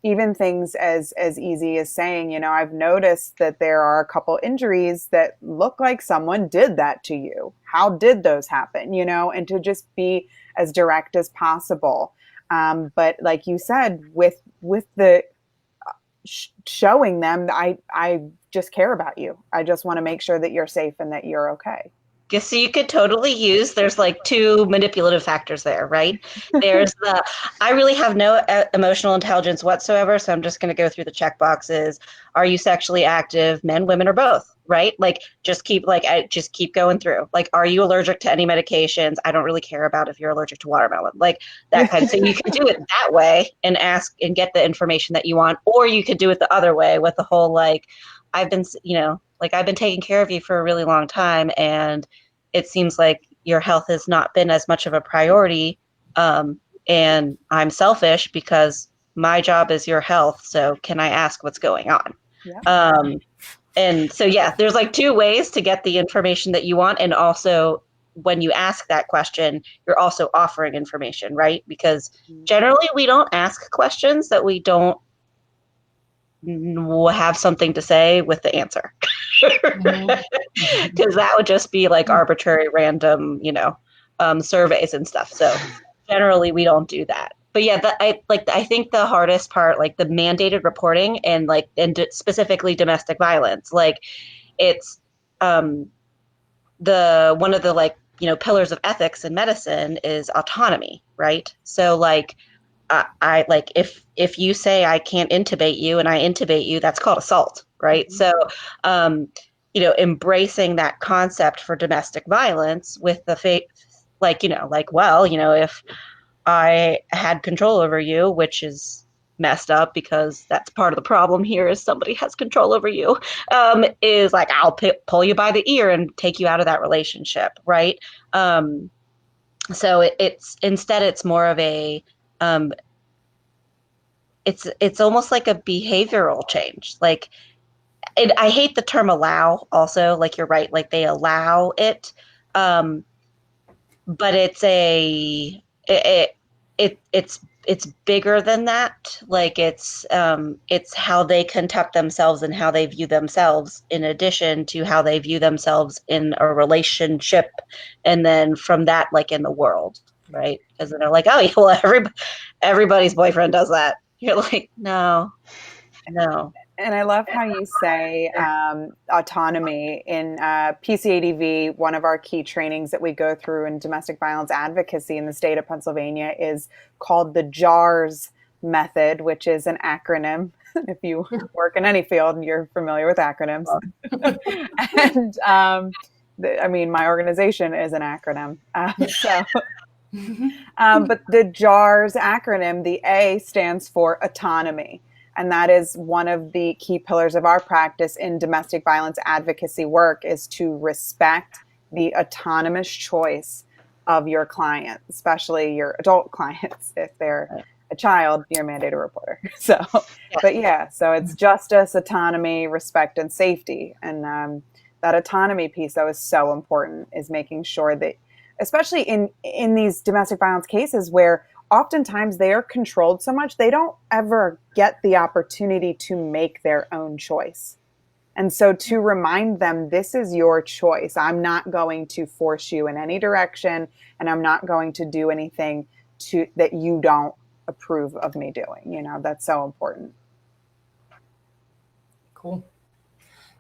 Even things as easy as saying, I've noticed that there are a couple injuries that look like someone did that to you. How did those happen? And to just be as direct as possible. But like you said, with the showing them, I just care about you. I just want to make sure that you're safe and that you're okay. So you could totally use, there's like two manipulative factors there, right? There's I really have no emotional intelligence whatsoever, so I'm just going to go through the check boxes. Are you sexually active, men, women, or both, right? Like, just keep going through. Like, are you allergic to any medications? I don't really care about if you're allergic to watermelon, like that kind. So you can do it that way and ask and get the information that you want, or you could do it the other way with the whole, like, I've been taking care of you for a really long time, and it seems like your health has not been as much of a priority. And I'm selfish because my job is your health. So can I ask what's going on? Yeah. And so, yeah, there's like two ways to get the information that you want. And also, when you ask that question, you're also offering information, right? Because generally we don't ask questions that we don't have something to say with the answer, because that would just be like arbitrary random surveys and stuff. So generally we don't do that. But yeah, I think the hardest part, like the mandated reporting and specifically domestic violence, like it's the one of the pillars of ethics in medicine is autonomy, right? So like I like if you say I can't intubate you and I intubate you, that's called assault, right? Mm-hmm. So, embracing that concept for domestic violence with the if I had control over you, which is messed up because that's part of the problem here is somebody has control over you, is like, I'll pull you by the ear and take you out of that relationship, right? So it's more of a it's almost like a behavioral change. Like, I hate the term allow also, like you're right, like they allow it. But it's bigger than that. Like it's how they conduct themselves and how they view themselves in addition to how they view themselves in a relationship. And then from that, like in the world, right? Because then they're like, oh, well, everybody's boyfriend does that. You're like, no. And I love how you say autonomy in PCADV. One of our key trainings that we go through in domestic violence advocacy in the state of Pennsylvania is called the JARS method, which is an acronym. If you work in any field, you're familiar with acronyms. And my organization is an acronym. But the JARS acronym, the A stands for autonomy. And that is one of the key pillars of our practice in domestic violence advocacy work, is to respect the autonomous choice of your client, especially your adult clients. If they're a child, you're a mandated reporter. So, but yeah, so it's justice, autonomy, respect, and safety. And that autonomy piece, though, is so important, is making sure that, especially in these domestic violence cases where oftentimes they are controlled so much, they don't ever get the opportunity to make their own choice. And so to remind them, this is your choice. I'm not going to force you in any direction, and I'm not going to do anything that you don't approve of me doing. That's so important. Cool.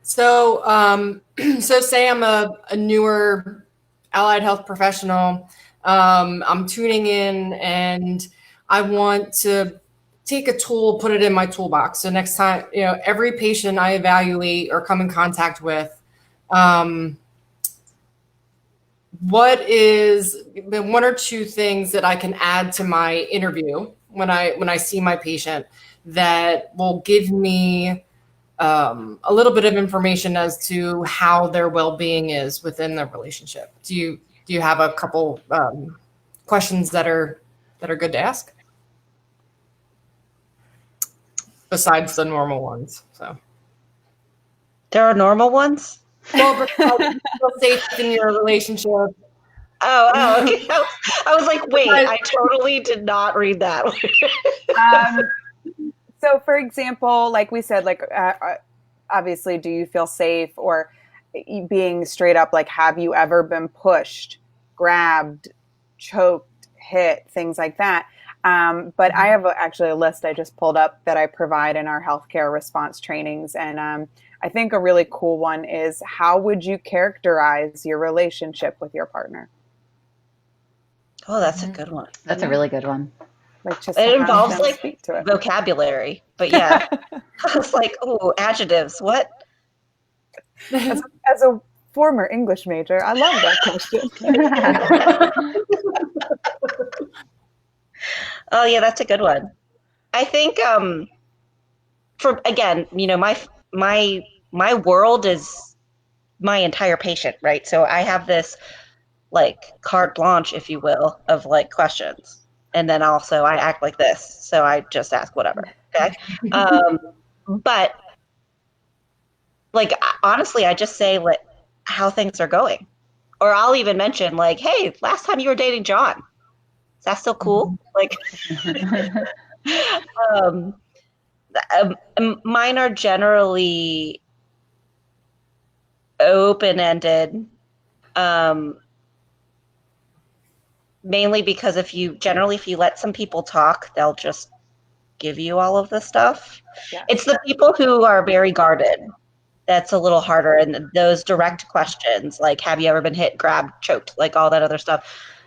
So, so say I'm a newer allied health professional. I'm tuning in and I want to take a tool, put it in my toolbox. So next time, every patient I evaluate or come in contact with, um, what is the one or two things that I can add to my interview when I see my patient that will give me a little bit of information as to how their well-being is within the relationship. Do you have a couple questions that are good to ask besides the normal ones? So, There are normal ones? well, feel safe in your relationship. Okay. I was like, wait, I totally did not read that. So, for example, like we said, like obviously, do you feel safe? Or being straight up, like, have you ever been pushed, grabbed, choked, hit, things like that? But I have actually a list I just pulled up that I provide in our healthcare response trainings. And I think a really cool one is, how would you characterize your relationship with your partner? Oh, that's a good one. That's a really good one. Like, just It involves them like speak to it. vocabulary, but yeah. I was like, oh, adjectives. What? As a former English major, I love that question. Oh yeah, that's a good one. I think for again, my world is my entire patient, right? So I have this like carte blanche, if you will, of like questions. And then also I act like this. So I just ask whatever. Okay. But like honestly, I just say like how things are going. Or I'll even mention like, hey, last time you were dating John. Is that still cool? Like um, mine are generally open-ended, mainly because if you let some people talk, they'll just give you all of the stuff. Yeah. It's the people who are very guarded that's a little harder, and those direct questions like have you ever been hit, grabbed, choked, like all that other stuff,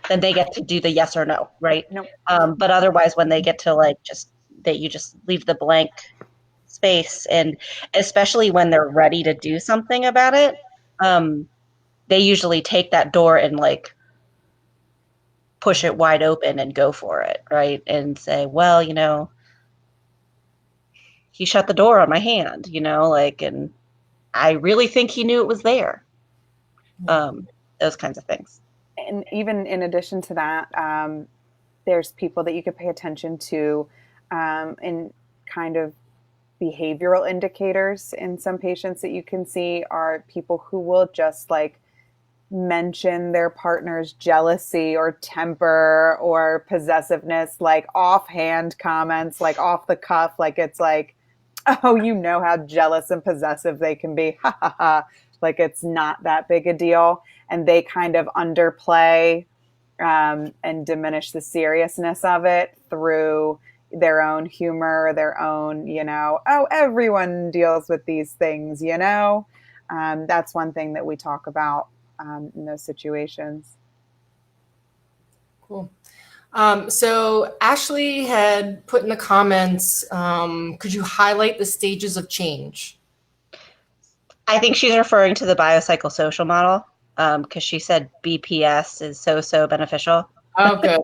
then they get to do the yes or no, right? Nope. But otherwise when they get to like just that you just leave the blank space, and especially when they're ready to do something about it, they usually take that door and like push it wide open and go for it, right? And say, well, he shut the door on my hand, like, and I really think he knew it was there. Those kinds of things. And even in addition to that, there's people that you could pay attention to in kind of behavioral indicators in some patients that you can see are people who will just like mention their partner's jealousy or temper or possessiveness, like offhand comments, like off the cuff, like it's like, oh, you know how jealous and possessive they can be. Ha ha ha. Like it's not that big a deal. And they kind of underplay and diminish the seriousness of it through their own humor, their own, oh, everyone deals with these things, That's one thing that we talk about in those situations. Cool. So Ashley had put in the comments, could you highlight the stages of change? I think she's referring to the biopsychosocial model because she said BPS is so beneficial. Oh, good.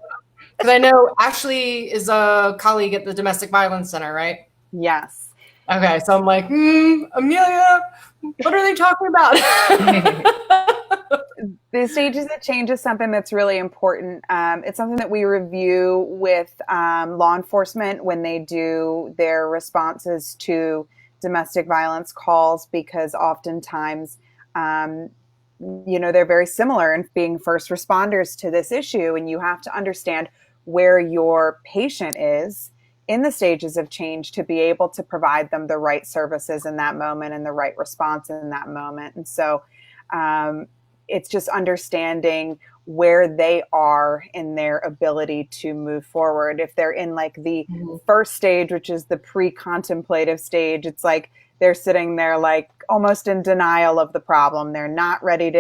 Because I know Ashley is a colleague at the Domestic Violence Center, right? Yes. Okay, so I'm like, Amelia, what are they talking about? The stages of change is something that's really important. It's something that we review with law enforcement when they do their responses to domestic violence calls, because oftentimes, they're very similar in being first responders to this issue. And you have to understand where your patient is in the stages of change to be able to provide them the right services in that moment and the right response in that moment. And so, it's just understanding where they are in their ability to move forward. If they're in like the first stage, which is the pre-contemplative stage, it's like they're sitting there like almost in denial of the problem. They're not ready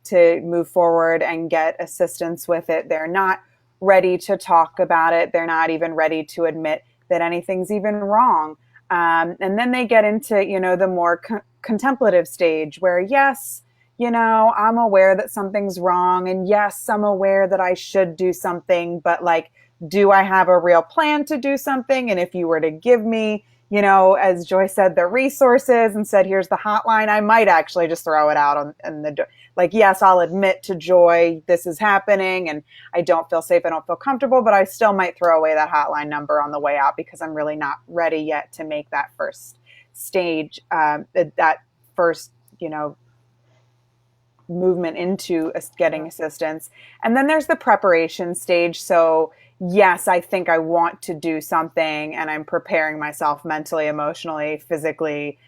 to move forward and get assistance with it. They're not ready to talk about it. They're not even ready to admit that anything's even wrong. And then they get into, the more contemplative stage where, yes, I'm aware that something's wrong. And yes, I'm aware that I should do something, but like, do I have a real plan to do something? And if you were to give me, as Joy said, the resources and said, here's the hotline, I might actually just throw it out on the door. Like, yes, I'll admit to Joy, this is happening and I don't feel safe. I don't feel comfortable, but I still might throw away that hotline number on the way out because I'm really not ready yet to make that first stage, that first, movement into getting assistance. And then there's the preparation stage. So yes, I think I want to do something and I'm preparing myself mentally, emotionally, physically,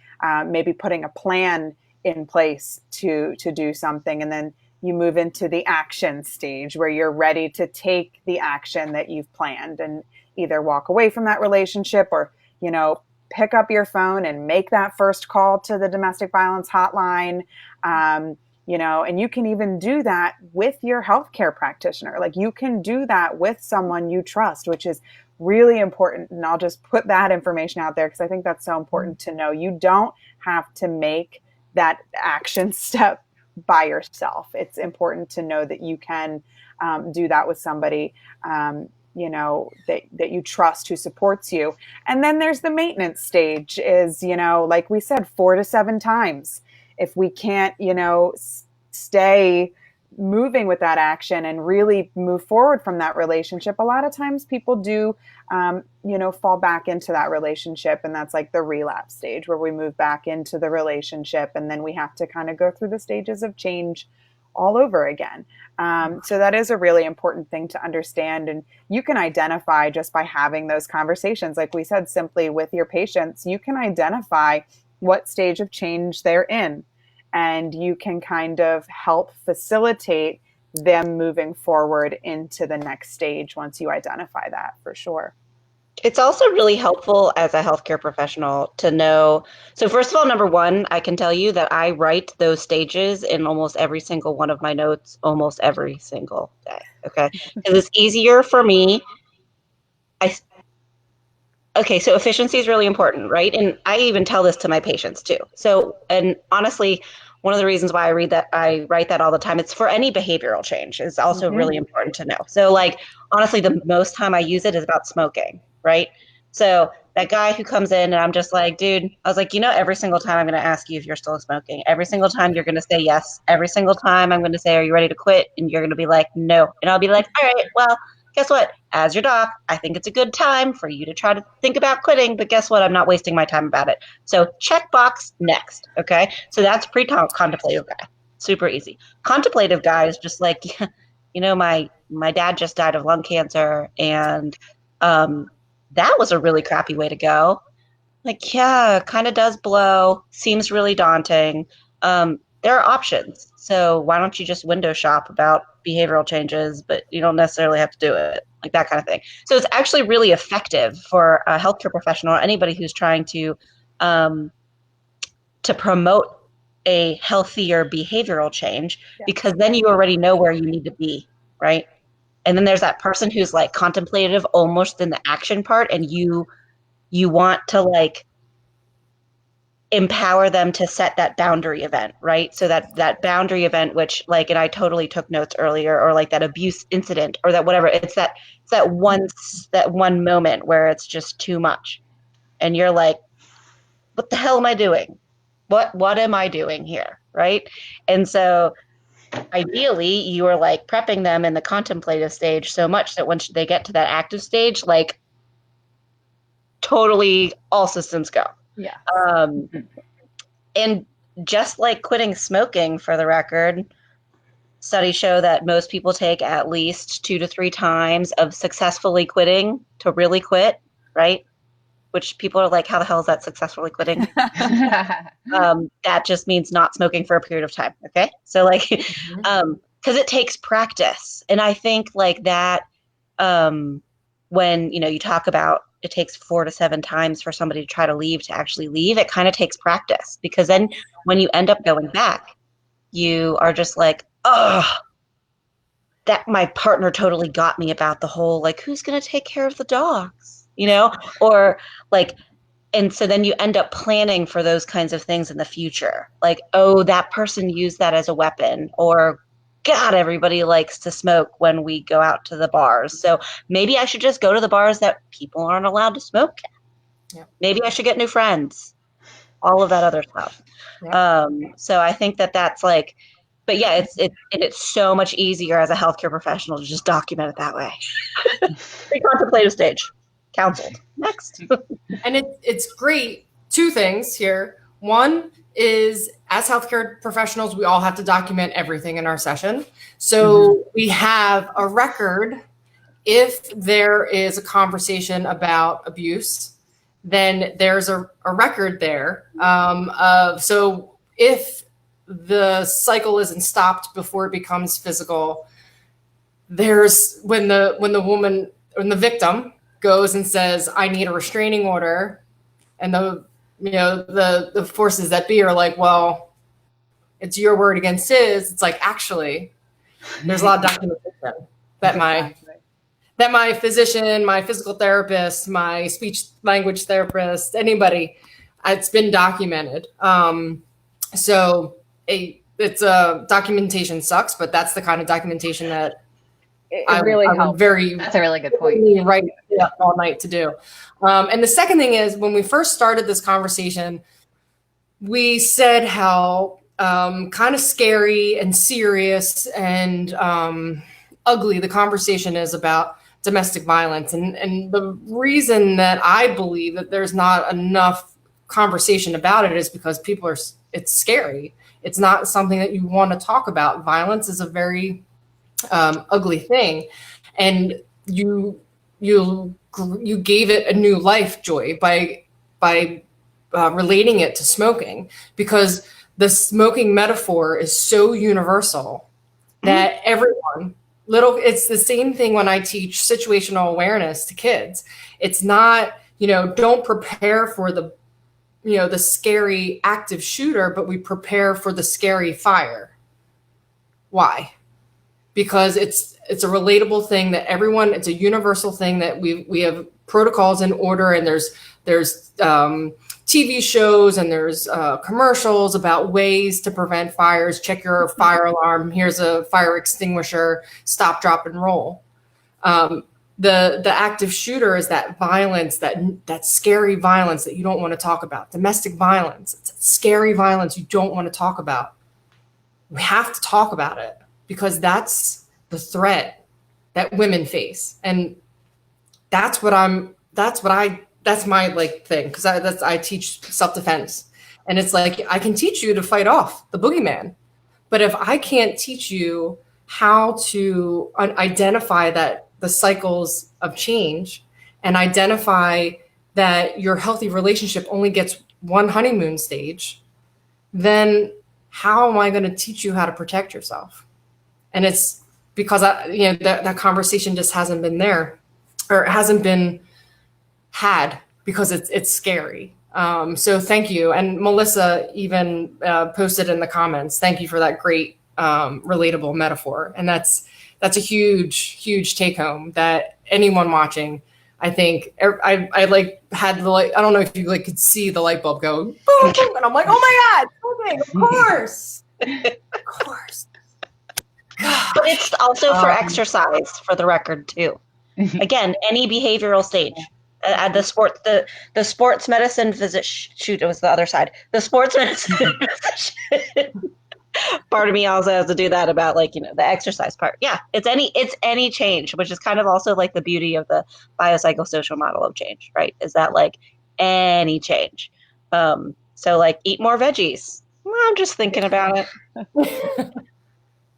maybe putting a plan in place to do something. And then you move into the action stage where you're ready to take the action that you've planned and either walk away from that relationship or, pick up your phone and make that first call to the domestic violence hotline. And you can even do that with your healthcare practitioner. Like you can do that with someone you trust, which is really important. And I'll just put that information out there because I think that's so important to know. You don't have to make that action step by yourself. It's important to know that you can do that with somebody, that you trust who supports you. And then there's the maintenance stage is, like we said, 4 to 7 times. If we can't, stay moving with that action and really move forward from that relationship, a lot of times people do, fall back into that relationship. And that's like the relapse stage where we move back into the relationship. And then we have to kind of go through the stages of change all over again. So that is a really important thing to understand. And you can identify just by having those conversations, like we said, simply with your patients, you can identify what stage of change they're in. And you can kind of help facilitate them moving forward into the next stage once you identify that, for sure. It's also really helpful as a healthcare professional to know. So first of all, number one, I can tell you that I write those stages in almost every single one of my notes, almost every single day. Okay. Because it's easier for me. Okay, so efficiency is really important, right? And I even tell this to my patients too. So, and honestly, one of the reasons why I write that all the time, it's for any behavioral change is also really important to know. So like, honestly, the most time I use it is about smoking, right? So that guy who comes in and I'm just like, dude, I was like, every single time I'm going to ask you if you're still smoking. Every single time you're going to say yes. Every single time I'm going to say, are you ready to quit? And you're going to be like, no. And I'll be like, all right, well, guess what? As your doc, I think it's a good time for you to try to think about quitting, but guess what? I'm not wasting my time about it. So check box next, okay? So that's pre-contemplative guy. Super easy. Contemplative guy is just like, my dad just died of lung cancer, and that was a really crappy way to go. Like, yeah, kind of does blow. Seems really daunting. There are options. So why don't you just window shop about behavioral changes, but you don't necessarily have to do it, like that kind of thing. So it's actually really effective for a healthcare professional or anybody who's trying to promote a healthier behavioral change, because then you already know where you need to be, right? And then there's that person who's like contemplative almost in the action part, and you want to like empower them to set that boundary event, right? So that boundary event, which like, and I totally took notes earlier, or like that abuse incident or that whatever, it's that one moment where it's just too much. And you're like, what the hell am I doing? What am I doing here? Right? And so ideally you are like prepping them in the contemplative stage so much that once they get to that active stage, like totally all systems go. Yeah. And just like quitting smoking, for the record, studies show that most people take at least 2 to 3 times of successfully quitting to really quit, right? Which people are like, how the hell is that successfully quitting? That just means not smoking for a period of time, okay? So like, because it takes practice. And I think like that, when, you talk about it takes 4 to 7 times for somebody to try to leave to actually leave, it kind of takes practice, because then when you end up going back, you are just like, oh, that my partner totally got me about the whole, like, who's going to take care of the dogs, or like, and so then you end up planning for those kinds of things in the future. Like, oh, that person used that as a weapon, or God, everybody likes to smoke when we go out to the bars. So maybe I should just go to the bars that people aren't allowed to smoke at. Yeah. Maybe I should get new friends, all of that other stuff. Yeah. So I think that's like, but yeah, it's so much easier as a healthcare professional to just document it that way. Pre-contemplative stage, counseled. Next. And it's great. Two things here. One is, as healthcare professionals, we all have to document everything in our session. So we have a record. If there is a conversation about abuse, then there's a record there so if the cycle isn't stopped before it becomes physical, there's when the victim goes and says, I need a restraining order, and the forces that be are like, well, it's your word against his. It's like, actually, there's a lot of documentation that my physician, my physical therapist, my speech language therapist, anybody, it's been documented. So it's documentation sucks, but that's the kind of documentation that it really helps. That's a really good point. Right all night to do. And the second thing is, when we first started this conversation, we said how kind of scary and serious and ugly the conversation is about domestic violence. And the reason that I believe that there's not enough conversation about it is because it's scary. It's not something that you want to talk about. Violence is a very ugly thing. And you gave it a new life, Joy, by relating it to smoking, because the smoking metaphor is so universal that everyone, it's the same thing when I teach situational awareness to kids. It's not, don't prepare for the scary active shooter, but we prepare for the scary fire. Why? Because it's a relatable thing that everyone, it's a universal thing that we have protocols in order, and there's TV shows and there's commercials about ways to prevent fires. Check your fire alarm. Here's a fire extinguisher. Stop, drop, and roll. The active shooter is that violence, that scary violence that you don't want to talk about. Domestic violence. It's scary violence you don't want to talk about. We have to talk about it, because that's the threat that women face. And that's my thing. Cause I teach self-defense, and it's like, I can teach you to fight off the boogeyman, but if I can't teach you how to identify that the cycles of change, and identify that your healthy relationship only gets one honeymoon stage, then how am I going to teach you how to protect yourself? And it's because that conversation just hasn't been there, or it hasn't been had, because it's scary. So thank you. And Melissa even posted in the comments, thank you for that great relatable metaphor. And that's a huge take home that anyone watching, I think, I like had the light. I don't know if you could see the light bulb go boom, boom, and I'm like, oh my God, okay, of course. Of course. But it's also for exercise, for the record, too. Again, any behavioral stage. The sports medicine physician. Shoot, it was the other side. The sports medicine physician. Part of me also has to do that about the exercise part. Yeah, it's any change, which is kind of also like the beauty of the biopsychosocial model of change, right? Is that any change. So eat more veggies. Well, I'm just thinking about it.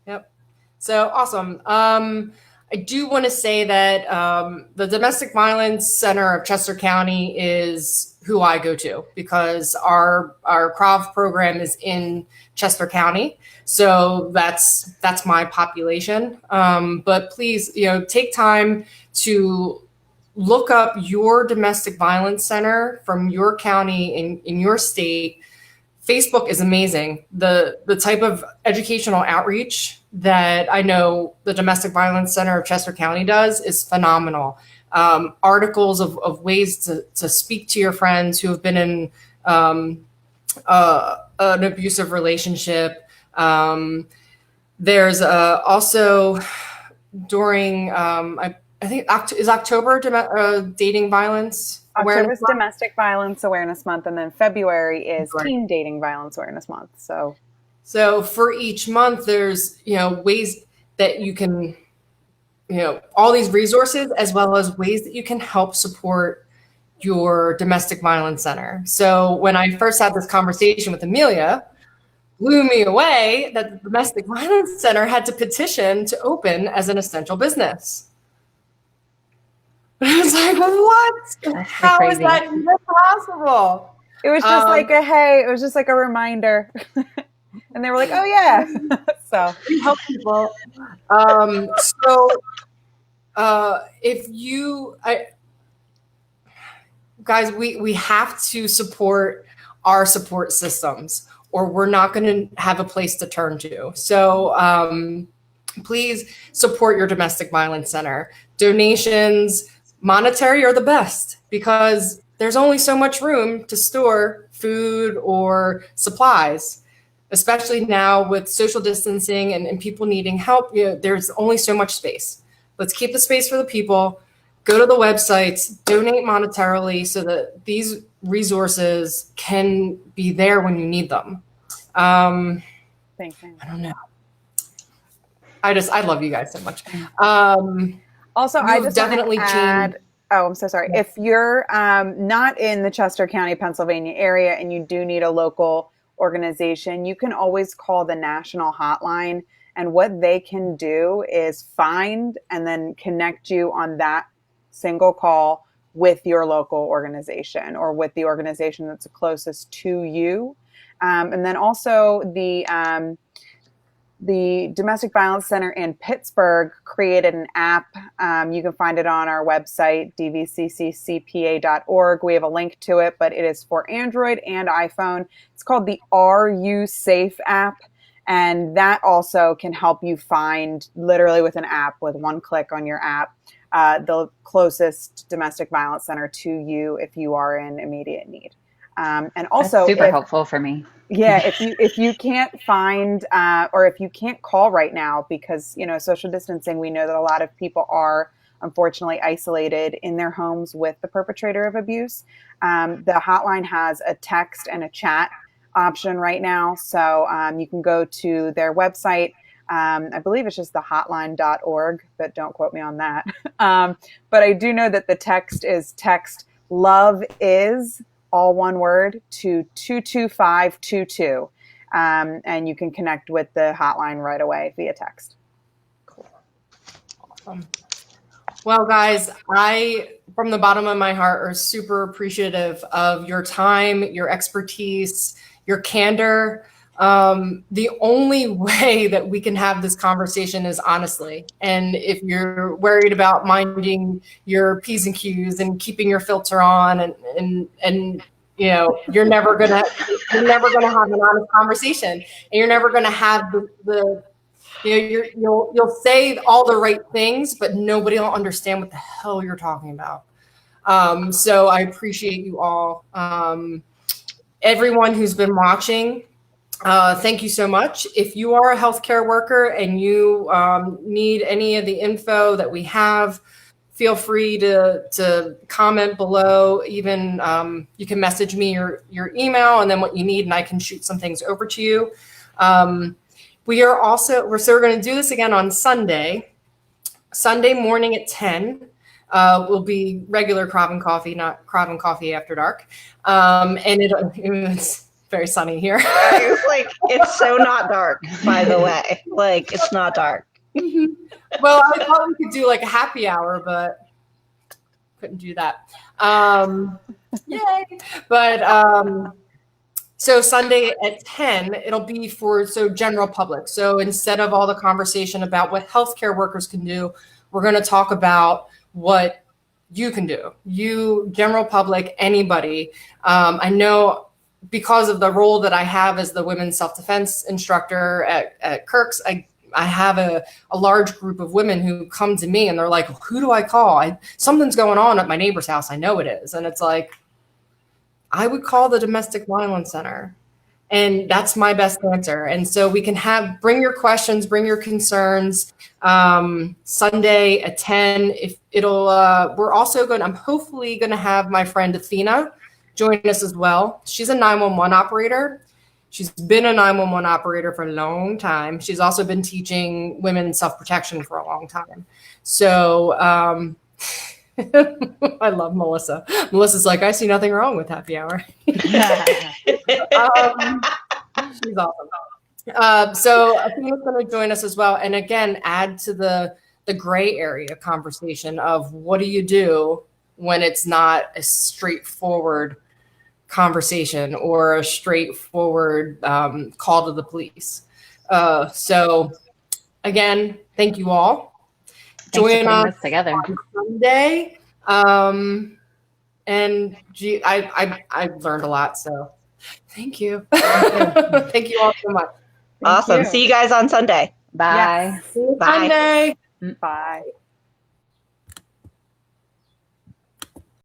Yep. So awesome. I do want to say that the Domestic Violence Center of Chester County is who I go to, because our Krav program is in Chester County. So that's my population. But please, take time to look up your domestic violence center from your county in your state. Facebook is amazing. The type of educational outreach that I know the Domestic Violence Center of Chester County does is phenomenal. Articles of ways to speak to your friends who have been in an abusive relationship. There's also during, I think is October dating violence October awareness is Domestic Violence Awareness Month, and then February is Teen Dating Violence Awareness Month. So for each month, there's, ways that you can, all these resources, as well as ways that you can help support your domestic violence center. So when I first had this conversation with Amelia, blew me away that the Domestic Violence Center had to petition to open as an essential business. I was like, what? How is that even possible? It was just it was just like a reminder. And they were like, oh yeah. So we help people. If you, guys, we have to support our support systems, or we're not going to have a place to turn to. So please support your domestic violence center. Donations, monetary, are the best, because there's only so much room to store food or supplies, especially now with social distancing and people needing help. There's only so much space. Let's keep the space for the people. Go to the websites, donate monetarily so that these resources can be there when you need them. thank you. I don't know. I love you guys so much. Also, I just definitely want to add, oh, I'm so sorry. Yeah. If you're not in the Chester County, Pennsylvania area, and you do need a local organization, you can always call the national hotline. And what they can do is find and then connect you on that single call with your local organization, or with the organization that's closest to you. And then also the Domestic Violence Center in Pittsburgh created an app. You can find it on our website, dvccpa.org. We have a link to it, but it is for Android and iPhone. It's called the Are You Safe app. And that also can help you find, literally with an app, with one click on your app, the closest domestic violence center to you if you are in immediate need. And also, that's super helpful for me. Yeah, if you can't find or if you can't call right now because social distancing, we know that a lot of people are unfortunately isolated in their homes with the perpetrator of abuse. The hotline has a text and a chat option right now, so you can go to their website. I believe it's just thehotline.org, but don't quote me on that. But I do know that the text is love is all one word to 22522. And you can connect with the hotline right away via text. Cool. Awesome. Well, guys, I, from the bottom of my heart, are super appreciative of your time, your expertise, your candor. The only way that we can have this conversation is honestly. And if you're worried about minding your P's and Q's and keeping your filter on and you're never gonna have an honest conversation, and you're never gonna have you'll say all the right things, but nobody will understand what the hell you're talking about. So I appreciate you all. Everyone who's been watching, thank you so much. If you are a healthcare worker and you need any of the info that we have, feel free to comment below. Even you can message me your email and then what you need, and I can shoot some things over to you. We're going to do this again on Sunday morning at 10. Will be regular Krav and Coffee, not Krav and Coffee After Dark. And it's very sunny here. It's so not dark, by the way. It's not dark. Well, I thought we could do like a happy hour, but couldn't do that. Yay! But so Sunday at 10, it'll be for general public. So instead of all the conversation about what healthcare workers can do, we're going to talk about what you can do. You, general public, anybody. I know because of the role that I have as the women's self-defense instructor at Kirk's, I have a large group of women who come to me and they're like, who do I call? Something's going on at my neighbor's house. I know it is. And it's like, I would call the domestic violence center. And that's my best answer. And so we can bring your questions, bring your concerns. Sunday at 10, if we're also I'm hopefully going to have my friend Athena join us as well. She's a 911 operator. She's been a 911 operator for a long time. She's also been teaching women self-protection for a long time. So, I love Melissa. Melissa's like, I see nothing wrong with happy hour. She's awesome. So Athena's going to join us as well. And again, add to the gray area conversation of what do you do when it's not a straightforward conversation or a straightforward call to the police. So again, thank you all. Join us together on Sunday. And I learned a lot. So thank you. Thank you all so much. Awesome. See you guys on Sunday. Bye. Yes. See you Sunday. Bye.